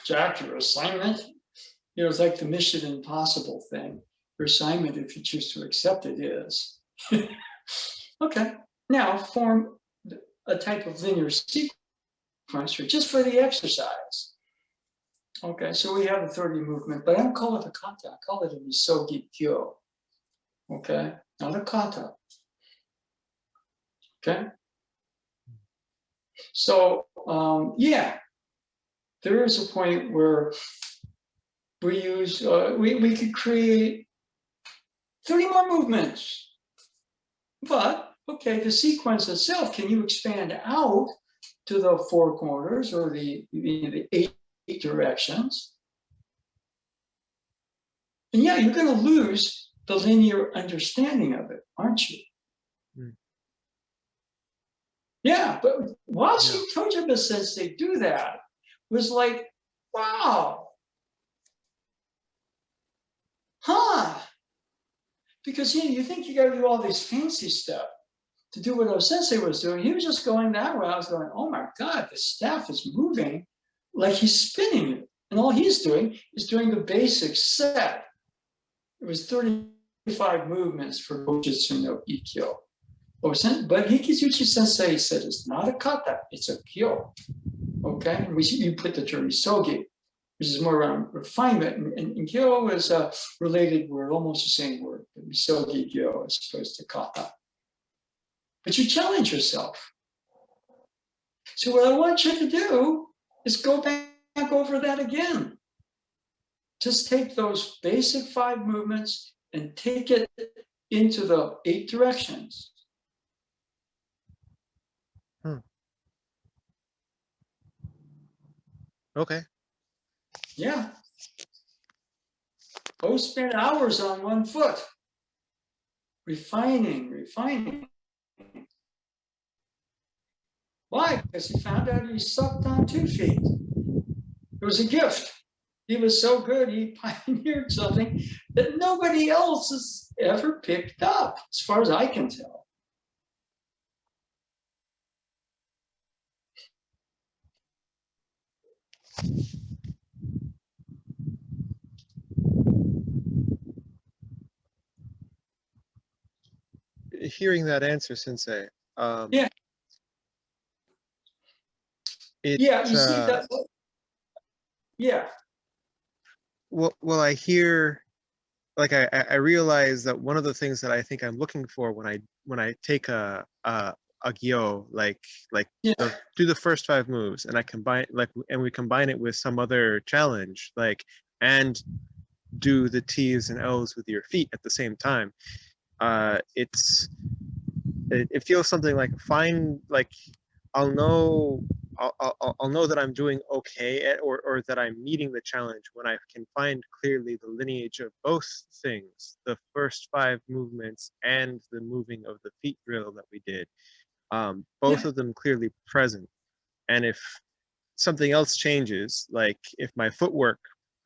Jack, your assignment, it's like the Mission Impossible thing. Your assignment, if you choose to accept it, is. Okay, now form a type of linear sequence just for the exercise. Okay, so we have a 30 movement, but I don't call it a kata, I call it a misogi kyo. Okay, not a kata. Okay. So, yeah, there is a point where we use, we could create 30 more movements. But, okay, the sequence itself, can you expand out to the 4 corners or the 8 directions? And yeah, you're going to lose the linear understanding of it, aren't you? Yeah, but watching Tojiba Sensei do that was like, wow. Huh. Because you think you got to do all this fancy stuff to do what Sensei was doing. He was just going that way. I was going, oh my God, the staff is moving like he's spinning it. And all he's doing is doing the basic set. It was 35 movements for Bojutsu no Ikkyo. But Hikizuchi Sensei said it's not a kata, it's a kyo. Okay, you put the term isogi, which is more around refinement, and kyo is a related word, almost the same word, isogi kyo as opposed to kata. But you challenge yourself. So what I want you to do is go back over that again. Just take those basic 5 movements and take it into the 8 directions. Okay. Yeah. Go spend hours on one foot, refining. Why? Because he found out he sucked on 2 feet. It was a gift. He was so good, he pioneered something that nobody else has ever picked up, as far as I can tell. Hearing that answer, Sensei, Yeah. it, Yeah, you see that. Yeah. well, I hear, like, I realize that one of the things that I think I'm looking for when I take a gyo, like Yeah. do the first 5 moves, and I combine, like, and we combine it with some other challenge, like, and do the T's and L's with your feet at the same time. It feels something like, I'll know I'll know that I'm doing okay or that I'm meeting the challenge when I can find clearly the lineage of both things, the first 5 movements and the moving of the feet drill that we did, both of them clearly present. And if something else changes, like if my footwork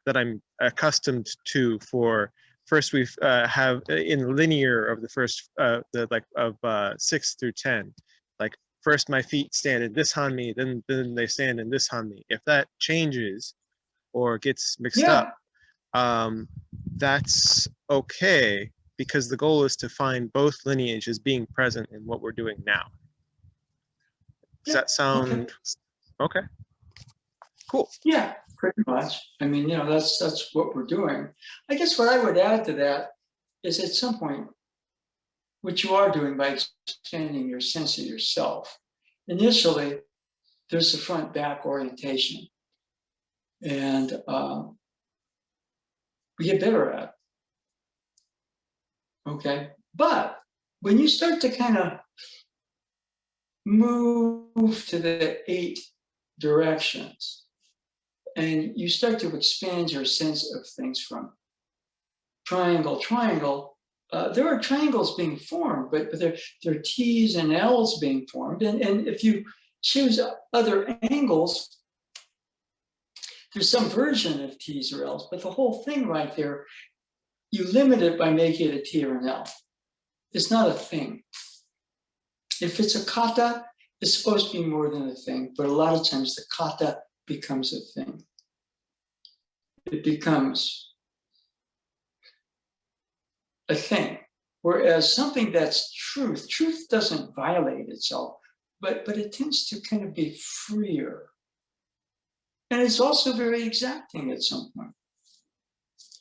that I'm accustomed to for first we have in linear of the first the like of 6 through 10, like first my feet stand in this hanmi, then they stand in this hanmi. If that changes or gets mixed up, that's okay, because the goal is to find both lineages being present in what we're doing now. Does that sound okay? Cool. Yeah, pretty much. I mean, that's what we're doing. I guess what I would add to that is, at some point, what you are doing by expanding your sense of yourself. Initially, there's the front-back orientation, and we get better at it. Okay, but when you start to kind of move to the 8 directions, and you start to expand your sense of things from triangle, there are triangles being formed, but there are T's and L's being formed. And if you choose other angles, there's some version of T's or L's, but the whole thing right there, you limit it by making it a T or an L. It's not a thing. If it's a kata, it's supposed to be more than a thing, but a lot of times the kata becomes a thing. It becomes a thing. Whereas something that's truth doesn't violate itself, but it tends to kind of be freer. And it's also very exacting at some point.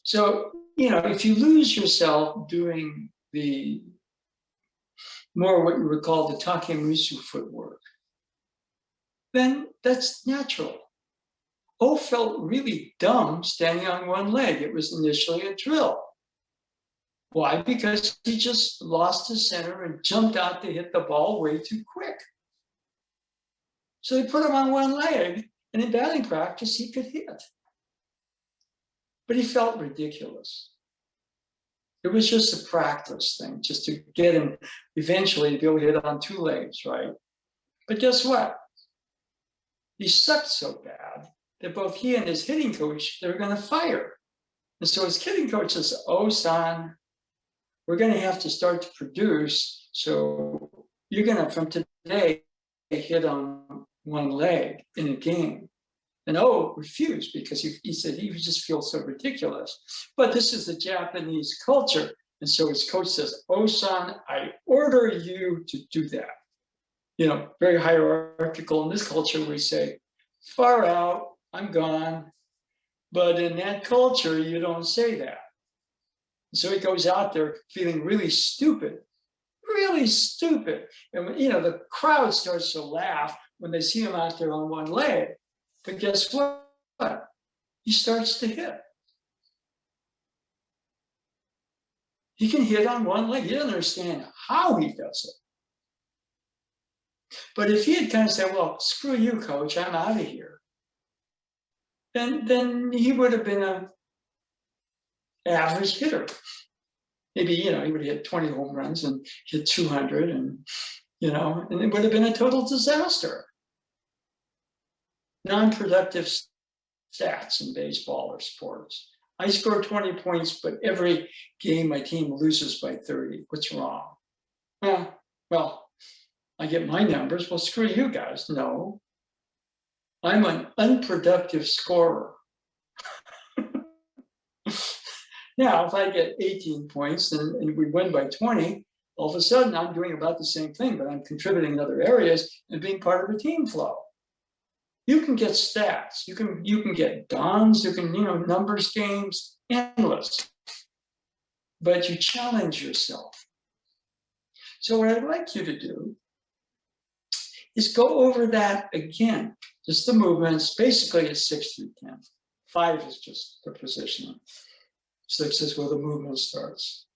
So, if you lose yourself doing the more what you would call the takemusu footwork, then that's natural. O felt really dumb standing on one leg. It was initially a drill. Why? Because he just lost his center and jumped out to hit the ball way too quick. So they put him on one leg, and in batting practice, he could hit. But he felt ridiculous. It was just a practice thing, just to get him eventually to be able to hit on 2 legs, right? But guess what? He sucked so bad that both he and his hitting coach, they were going to fire. And so his hitting coach says, "Oh, son, we're going to have to start to produce. So you're going to, from today, hit on one leg in a game." And O refused, because he said he just feels so ridiculous. But this is the Japanese culture. And so his coach says, "Oh, son, I order you to do that." You know, very hierarchical. In this culture, we say, "Far out, I'm gone." But in that culture, you don't say that. So he goes out there feeling really stupid. And when, you know, the crowd starts to laugh when they see him out there on one leg. But guess what? He starts to hit. He can hit on one leg. He doesn't understand how he does it. But if he had kind of said, "Well, screw you, coach, I'm out of here," then he would have been an average hitter. Maybe, you know, he would have hit 20 home runs and hit 200, and, you know, and it would have been a total disaster. Non-productive stats in baseball or sports. I score 20 points, but every game my team loses by 30. What's wrong? Well, I get my numbers. Well, screw you guys. No, I'm an unproductive scorer. Now, if I get 18 points and we win by 20, all of a sudden I'm doing about the same thing, but I'm contributing in other areas and being part of a team flow. You can get stats, you can get DONs, you can, you know, numbers games, endless. But you challenge yourself. So what I'd like you to do is go over that again. Just the movements. Basically it's 6 through 10. 5 is just the positioning. 6 is where the movement starts.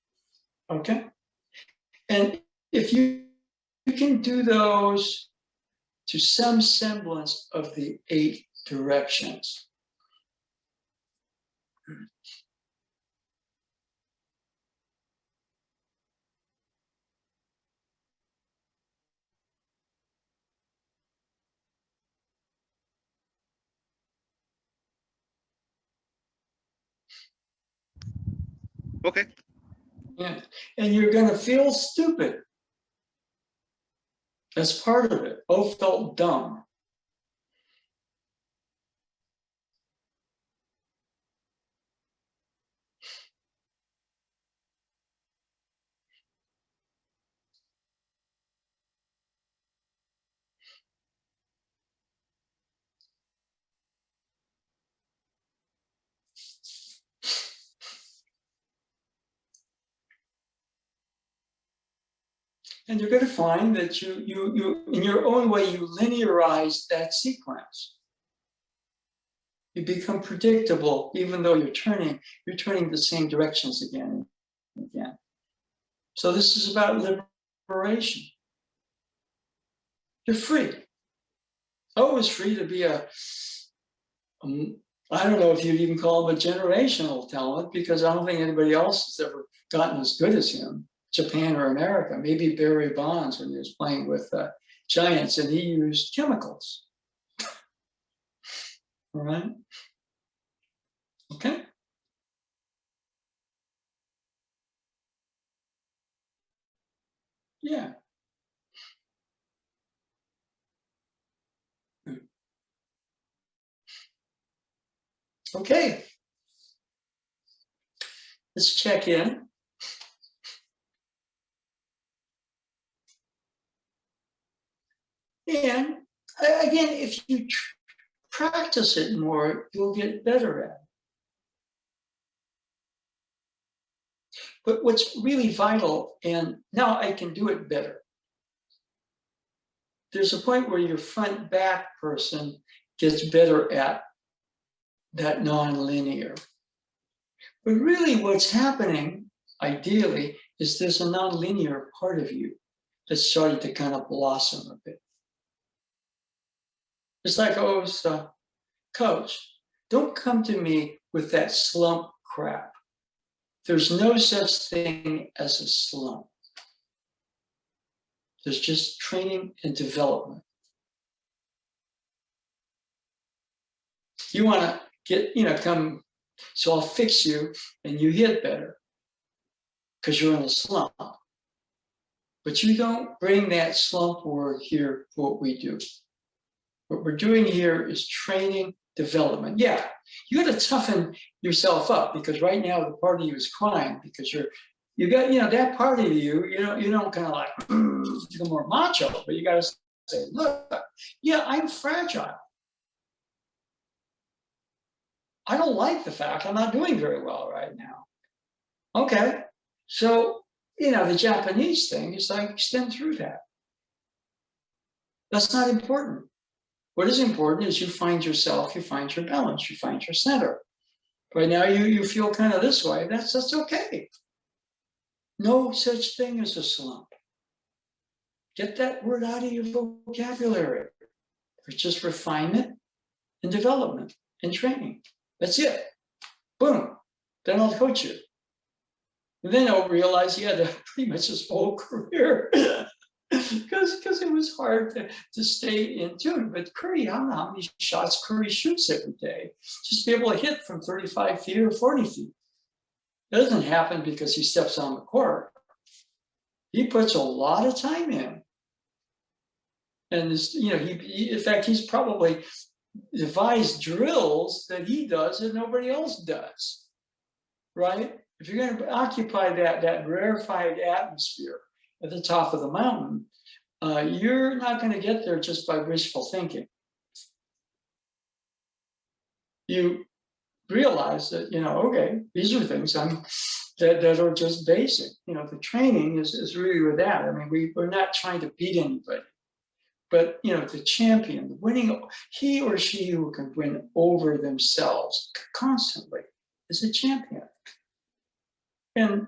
Okay? And if you can do those to some semblance of the 8 directions. Okay. Yeah. And you're going to feel stupid. That's part of it. Oh, felt dumb. And you're going to find that you in your own way, you linearize that sequence. You become predictable, even though you're turning the same directions again and again. So this is about liberation. You're free. Always free to be I don't know if you'd even call him a generational talent, because I don't think anybody else has ever gotten as good as him. Japan or America, maybe Barry Bonds when he was playing with Giants and he used chemicals. All right. Okay. Yeah. Okay. Let's check in. And again, if you practice it more, you'll get better at it. But what's really vital, and now I can do it better. There's a point where your front back person gets better at that non-linear. But really what's happening, ideally, is there's a non-linear part of you that's starting to kind of blossom a bit. It's like, oh, so, coach, don't come to me with that slump crap. There's no such thing as a slump. There's just training and development. You want to get, come, so I'll fix you and you hit better because you're in a slump. But you don't bring that slump word here for what we do. What we're doing here is training, development. Yeah, you got to toughen yourself up because right now the part of you is crying because you're you got, that part of you, you don't kind of like, become more macho, but you got to say, look, yeah, I'm fragile. I don't like the fact I'm not doing very well right now. Okay, so, the Japanese thing is like, extend through that. That's not important. What is important is you find yourself, you find your balance, you find your center. Right now you feel kind of this way, that's okay. No such thing as a slump. Get that word out of your vocabulary. It's just refinement and development and training. That's it. Boom. Then I'll coach you. And then I'll realize, yeah, that pretty much his whole career. Because it was hard to stay in tune. But Curry, I don't know how many shots Curry shoots every day. Just be able to hit from 35 feet or 40 feet. That doesn't happen because he steps on the court. He puts a lot of time in. And this, he in fact, he's probably devised drills that he does that nobody else does. Right? If you're going to occupy that rarefied atmosphere at the top of the mountain, you're not going to get there just by wishful thinking. You realize that, okay, these are things that are just basic. The training is really with that. I mean, we're not trying to beat anybody, but, the champion, the winning, he or she who can win over themselves constantly is a champion. And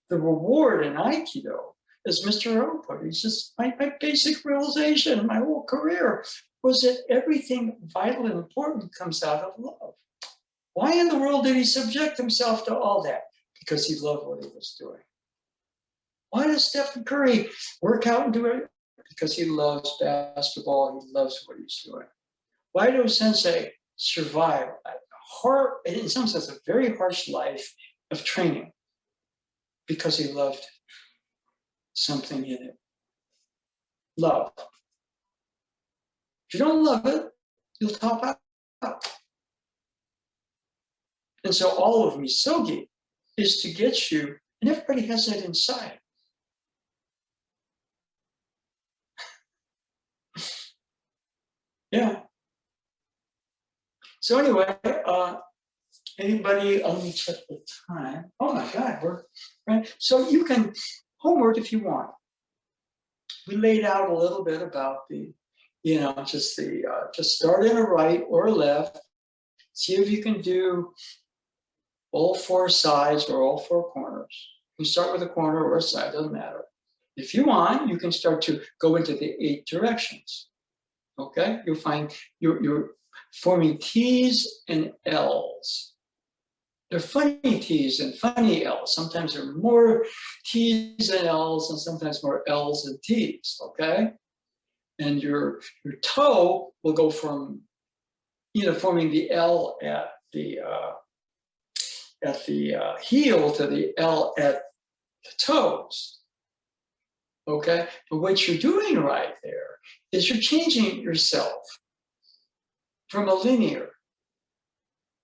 the reward in Aikido, as Mr. O put, he's just my basic realization, my whole career was that everything vital and important comes out of love. Why in the world did he subject himself to all that? Because he loved what he was doing. Why does Stephen Curry work out and do it? Because he loves basketball, he loves what he's doing. Why does Sensei survive in some sense, a very harsh life of training? Because he loved something in it. Love. If you don't love it, you'll top out. And so all of Misogi is to get you, and everybody has that inside. Yeah. So anyway, anybody, let me check the time. Oh my God, we're right. So you can homework if you want. We laid out a little bit about the, just start in a right or a left. See if you can do all four sides or all four corners. You start with a corner or a side, doesn't matter. If you want, you can start to go into the 8 directions. Okay, you'll find you're forming T's and L's. They're funny T's and funny L's. Sometimes there are more T's than L's, and sometimes more L's than T's. Okay, and your toe will go from forming the L at the heel to the L at the toes. Okay, but what you're doing right there is you're changing yourself from a linear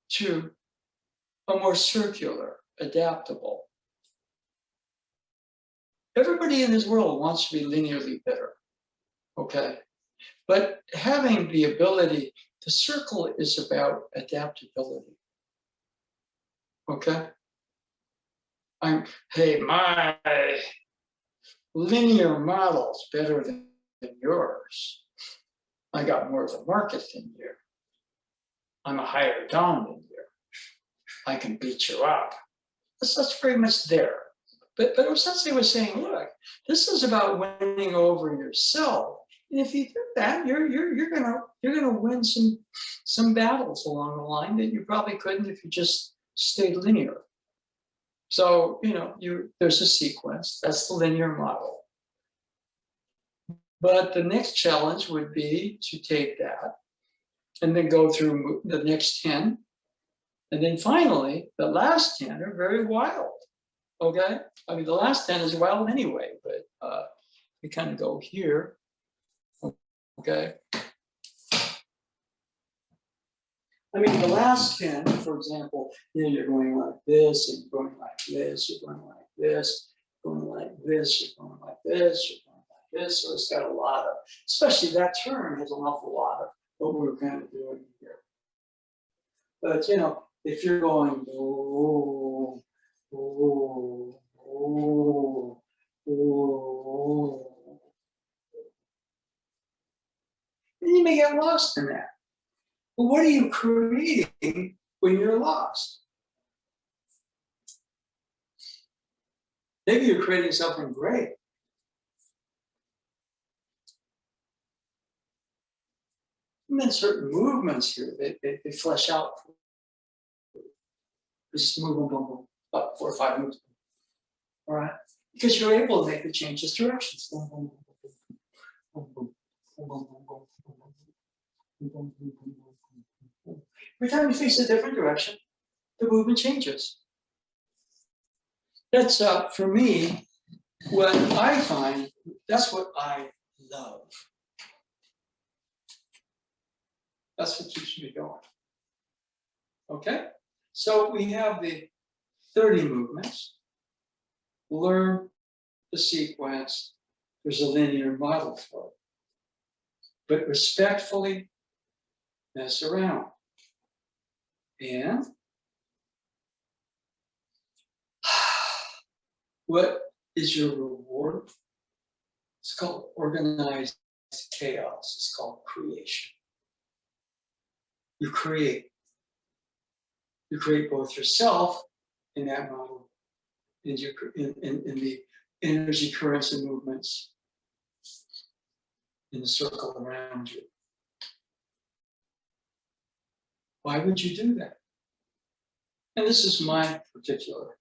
to a more circular, adaptable. Everybody in this world wants to be linearly better, okay? But having the ability, the circle is about adaptability, okay? Hey, my linear model's better than yours. I got more of the market than you. I'm a higher down than you. I can beat you up. That's very much there. But Osensei was saying, look, this is about winning over yourself. And if you do that, you're gonna win some battles along the line that you probably couldn't if you just stayed linear. So there's a sequence. That's the linear model. But the next challenge would be to take that and then go through the next 10. And then finally, the last 10 are very wild, okay? I mean, the last 10 is wild anyway, but we kind of go here, okay? I mean, the last 10, for example, you're going like this, and you're going like this, you're going like this, going like this, you're going like this, you're going like this. So it's got a lot of, especially that turn has an awful lot of what we were kind of doing here. But you know, if you're going, oh, oh, oh, oh, then you may get lost in that. But what are you creating when you're lost? Maybe you're creating something great. And then certain movements here, they flesh out. Just move, boom, boom, boom, up 4 or 5 moves. All right? Because you're able to make the changes directions. Boom, boom, boom, boom, boom, boom, boom, boom, boom, boom, boom, boom, boom, boom, boom. Every time you face a different direction, the movement changes. That's for me, what I find, that's what I love. That's what keeps me going. Okay? So we have the 30 movements. Learn the sequence. There's a linear model for it. But respectfully mess around. And what is your reward? It's called organized chaos. It's called creation. You create. You create both yourself in that model and in the energy currents and movements in the circle around you. Why would you do that? And this is my particular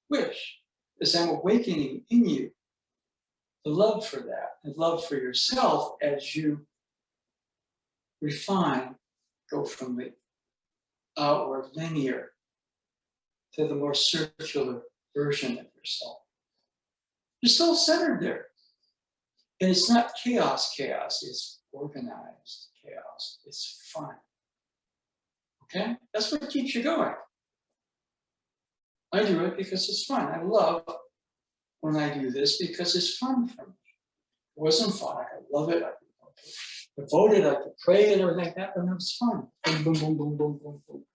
wish, is I'm awakening in you the love for that, the love for yourself as you refine, go from the outward linear to the more circular version of yourself. You're still centered there. And it's not chaos, it's organized chaos. It's fun. Okay? That's what keeps you going. I do it because it's fun. I love when I do this because it's fun for me. It wasn't fun. I could love it. I could devote it. I could pray and everything like that, but it was fun. Boom, boom, boom, boom, boom, boom, boom.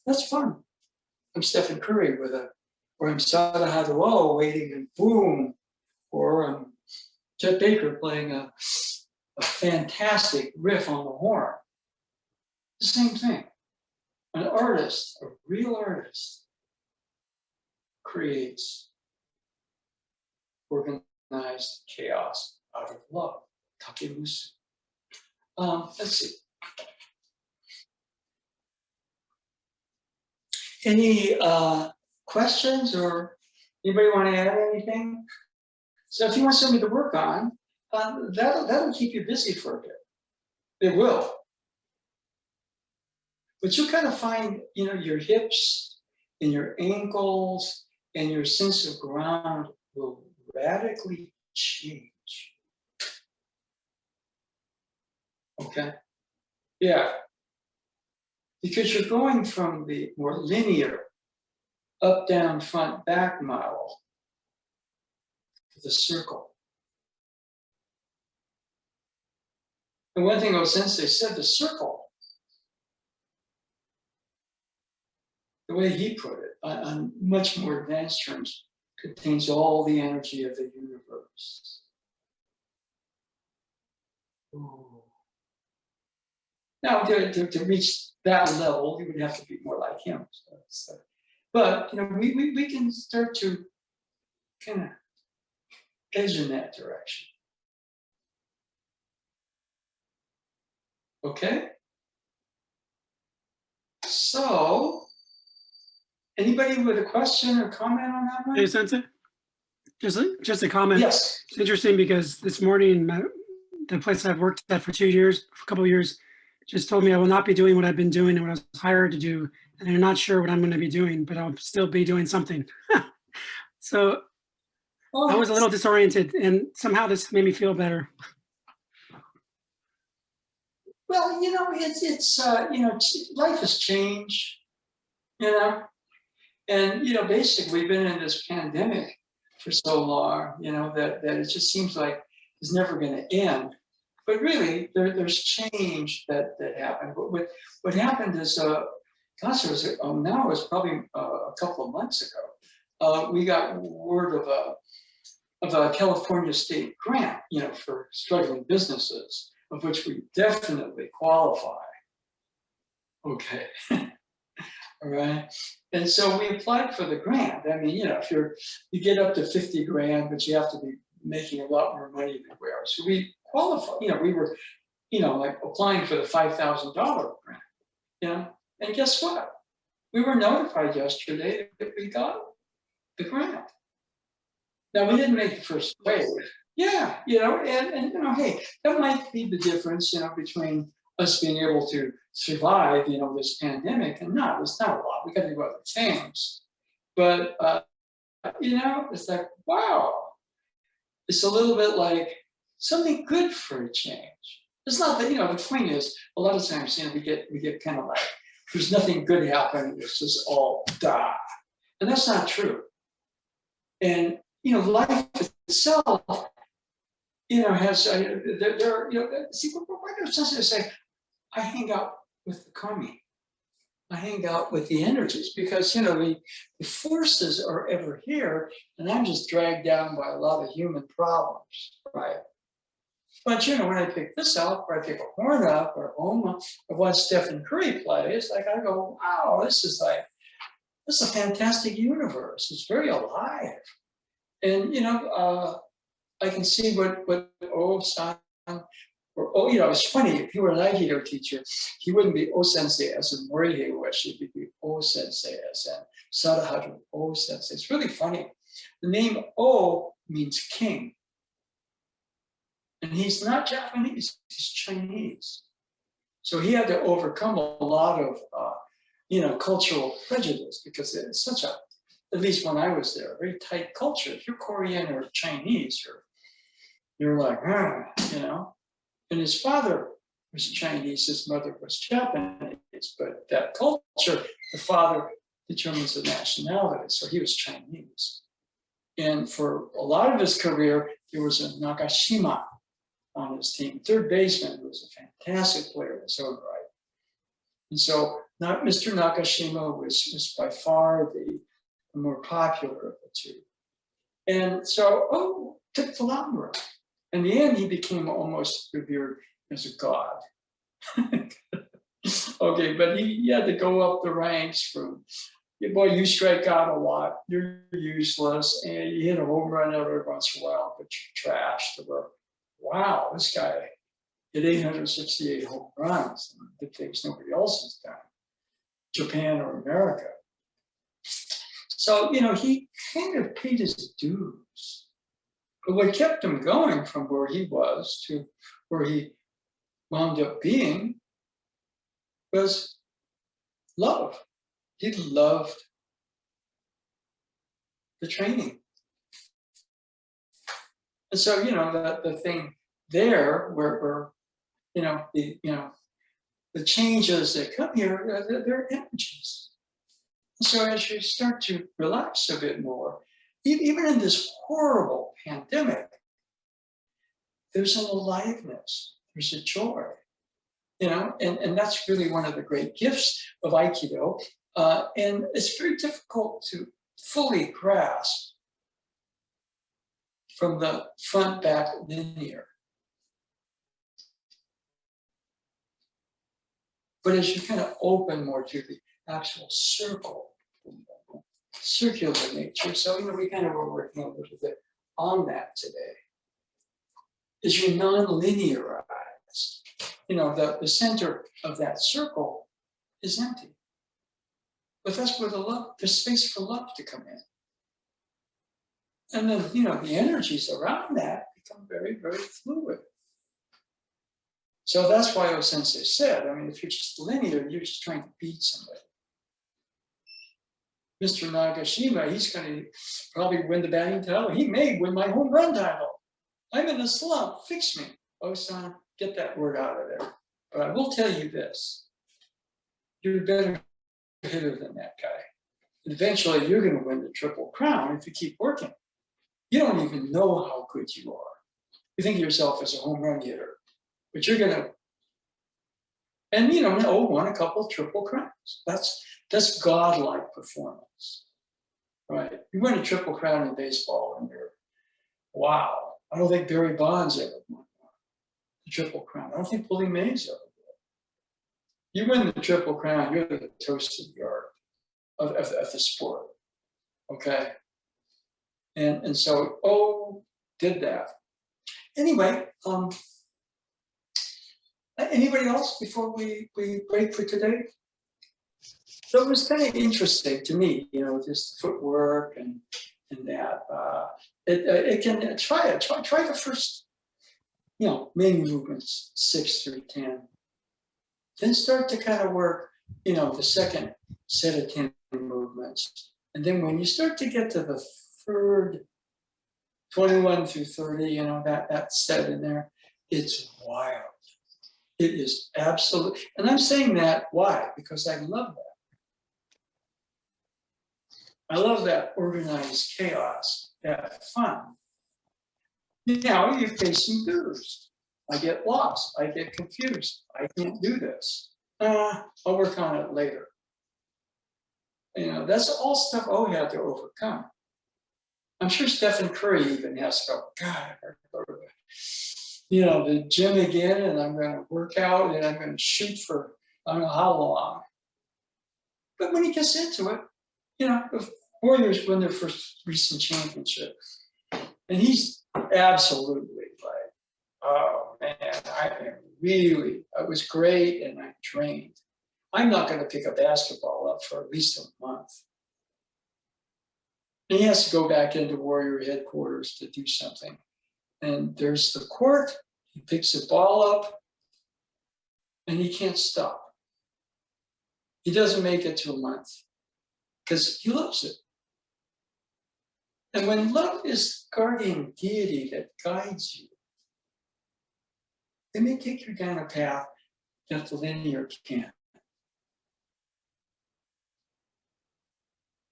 That's fun. I'm Stephen Curry or I'm Sada Hadawala waiting and boom, or I'm Chet Baker playing a fantastic riff on the horn. The same thing. An artist, a real artist, creates organized chaos out of love. Takemusu. Let's see. Any questions or anybody want to add anything? So if you want something to work on, that'll keep you busy for a bit. It will. But you'll kind of find, your hips and your ankles and your sense of ground will radically change. Okay? Yeah. Because you're going from the more linear up, down, front, back model to the circle. And one thing Osensei said, the circle, the way he put it, on much more advanced terms, contains all the energy of the universe. Ooh. Now, to reach that level, you would have to be more like him. But we can start to kind of edge in that direction. Okay? So, anybody with a question or comment on that one? Hey, Sensei, just a comment. Yes. It's interesting because this morning, the place I've worked at for a couple of years, just told me I will not be doing what I've been doing and what I was hired to do. And I'm not sure what I'm going to be doing, but I'll still be doing something. So I was a little disoriented and somehow this made me feel better. Well, it's life has changed, and basically we've been in this pandemic for so long, you know, that it just seems like it's never going to end. But really, there's change that happened. But what happened is, gosh, it was now it was probably a couple of months ago. We got word of a California state grant, you know, for struggling businesses, of which we definitely qualify. Okay. All right. And so we applied for the grant. I mean, you know, if you get up to 50 grand, but you have to be making a lot more money than we are. So we qualified, you know, we were, you know, like applying for the $5,000 grant, you know, and guess what? We were notified yesterday that we got the grant. Now, we didn't make the first wave. Yeah, you know, and you know, hey, that might be the difference, you know, between us being able to survive, you know, this pandemic and not. It's not a lot. We got to do other things. But, you know, it's like, wow. It's a little bit like something good for a change. It's not that, you know, the point is, a lot of times, you know, we get kind of like, there's nothing good happening, it's just all da. And that's not true. And, you know, life itself, you know, has, there are, you know, see, why does it say, I hang out with the kami. I hang out with the energies because, you know, the forces are ever here and I'm just dragged down by a lot of human problems, right? But, you know, when I pick this up or I pick a horn up or Oma or watch Stephen Curry play, it's like, I go, wow, this is a fantastic universe. It's very alive. And, you know, I can see what O-san, or, you know, it's funny, if he were an Aikido teacher, he wouldn't be O-sensei as in Morihei Ueshi, he'd be O-sensei as in Sadaharu O-sensei. It's really funny. The name O means king. And he's not Japanese, he's Chinese. So he had to overcome a lot of, you know, cultural prejudice because it's such a, at least when I was there, a very tight culture. If you're Korean or Chinese, you're like, you know. And his father was Chinese, his mother was Japanese, but that culture, the father determines the nationality, so he was Chinese. And for a lot of his career, there was a Nagashima on his team, third baseman, who was a fantastic player in his own right. And so Mr. Nakashima was by far the more popular of the two. And so, took the long road. In the end, he became almost revered as a god. Okay, but he had to go up the ranks from, boy, you strike out a lot, you're useless, and you hit a home run every once in a while, but you're trash. Wow, this guy hit 868 home runs, and did things nobody else has done, Japan or America. So, you know, he kind of paid his dues. But what kept him going from where he was to where he wound up being was love. He loved the training. And so, you know, the thing there where you know, the changes that come here, they're energies. And so as you start to relax a bit more, even in this horrible pandemic, there's an aliveness, there's a joy, you know, and that's really one of the great gifts of Aikido. And it's very difficult to fully grasp from the front back linear. But as you kind of open more to the actual circular nature. So, you know, we kind of were working a little bit on that today. Is your non-linearized. You know, the center of that circle is empty. But that's where there's space for love to come in. And then, you know, the energies around that become very, very fluid. So that's why O-sensei said, I mean, if you're just linear, you're just trying to beat somebody. Mr. Nagashima, he's going to probably win the batting title. He may win my home run title. I'm in a slump, fix me. O-san, get that word out of there. But I will tell you this, you're a better hitter than that guy. And eventually you're going to win the Triple Crown if you keep working. You don't even know how good you are. You think of yourself as a home run hitter, but you're gonna, and won a couple of triple crowns. That's godlike performance, right? You win a triple crown in baseball, and you're, wow. I don't think Barry Bonds ever won the triple crown. I don't think Willie Mays ever did. You win the triple crown, you're the toast of the art of the sport, okay? And so, did that. Anyway, anybody else before we break for today? So it was kind of interesting to me, just footwork and that. It can try the first, main movements 6 through 10. Then start to kind of work, the second set of 10 movements. And then when you start to get to the third 21 through 30, that set in there, it's wild. It is absolute. And I'm saying that, why? Because I love that. I love that organized chaos, that fun. Now you're facing do's. I get lost. I get confused. I can't do this. I'll work on it later. That's all stuff O had to overcome. I'm sure Stephen Curry even has to go, God, I gotta go to the gym again, and I'm going to work out, and I'm going to shoot for I don't know how long. But when he gets into it, the Warriors win their first recent championship, and he's absolutely like, oh man, it was great, and I trained. I'm not going to pick a basketball up for at least a month. And he has to go back into Warrior headquarters to do something. And there's the court, he picks the ball up, and he can't stop. He doesn't make it to a month because he loves it. And when love is guardian deity that guides you, it may take you down a path that the linear can't.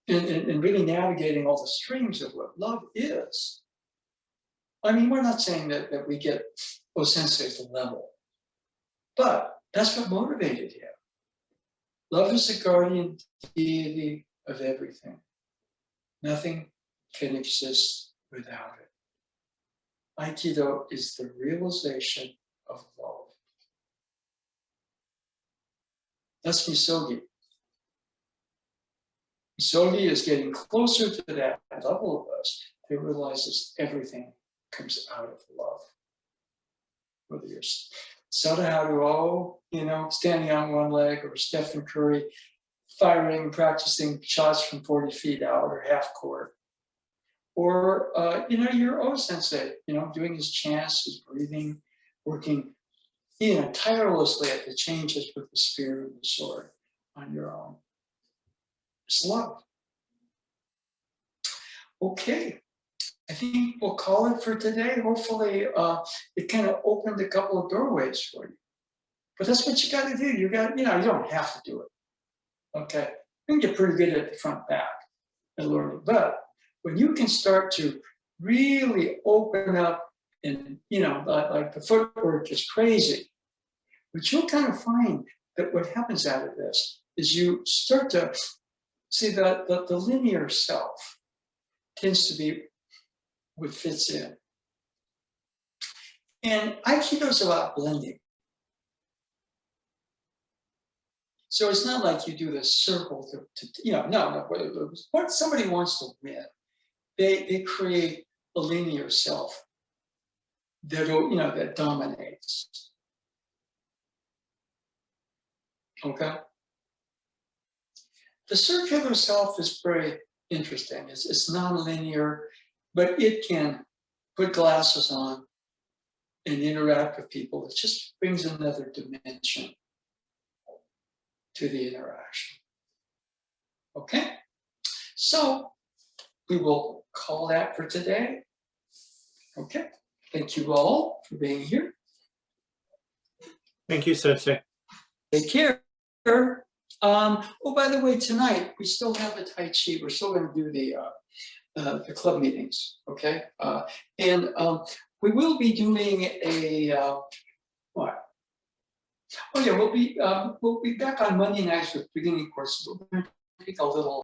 And really navigating all the streams of what love is. I mean, we're not saying that we get O-sensei's level, but that's what motivated him. Love is the guardian deity of everything. Nothing can exist without it. Aikido is the realization of love. That's Misogi. Misogi is getting closer to that level of us that realizes everything comes out of love. Whether you're Sadaharu, standing on one leg, or Stephen Curry practicing shots from 40 feet out or half court. Or, your O-sensei, doing his chants, his breathing, working, tirelessly at the changes with the spear and the sword on your own. It's love. Okay, I think we'll call it for today. Hopefully, it kind of opened a couple of doorways for you. But that's what you got to do. You don't have to do it. Okay, you can get pretty good at the front back and learning. But when you can start to really open up, and like the footwork is crazy, but you'll kind of find that what happens out of this is you start to see that the linear self tends to be what fits in. And Aikido is about blending. So it's not like you do this circle no. What somebody wants to win, they create a linear self that dominates. Okay. The circular self is very interesting. It's non-linear, but it can put glasses on and interact with people. It just brings another dimension to the interaction. Okay, so we will call that for today. Okay, thank you all for being here. Thank you, Sensei. Take care. By the way, tonight we still have the Tai Chi. We're still going to do the the club meetings, okay? And we will be doing a, what? Oh yeah, we'll be back on Monday nights with beginning courses. We'll take a little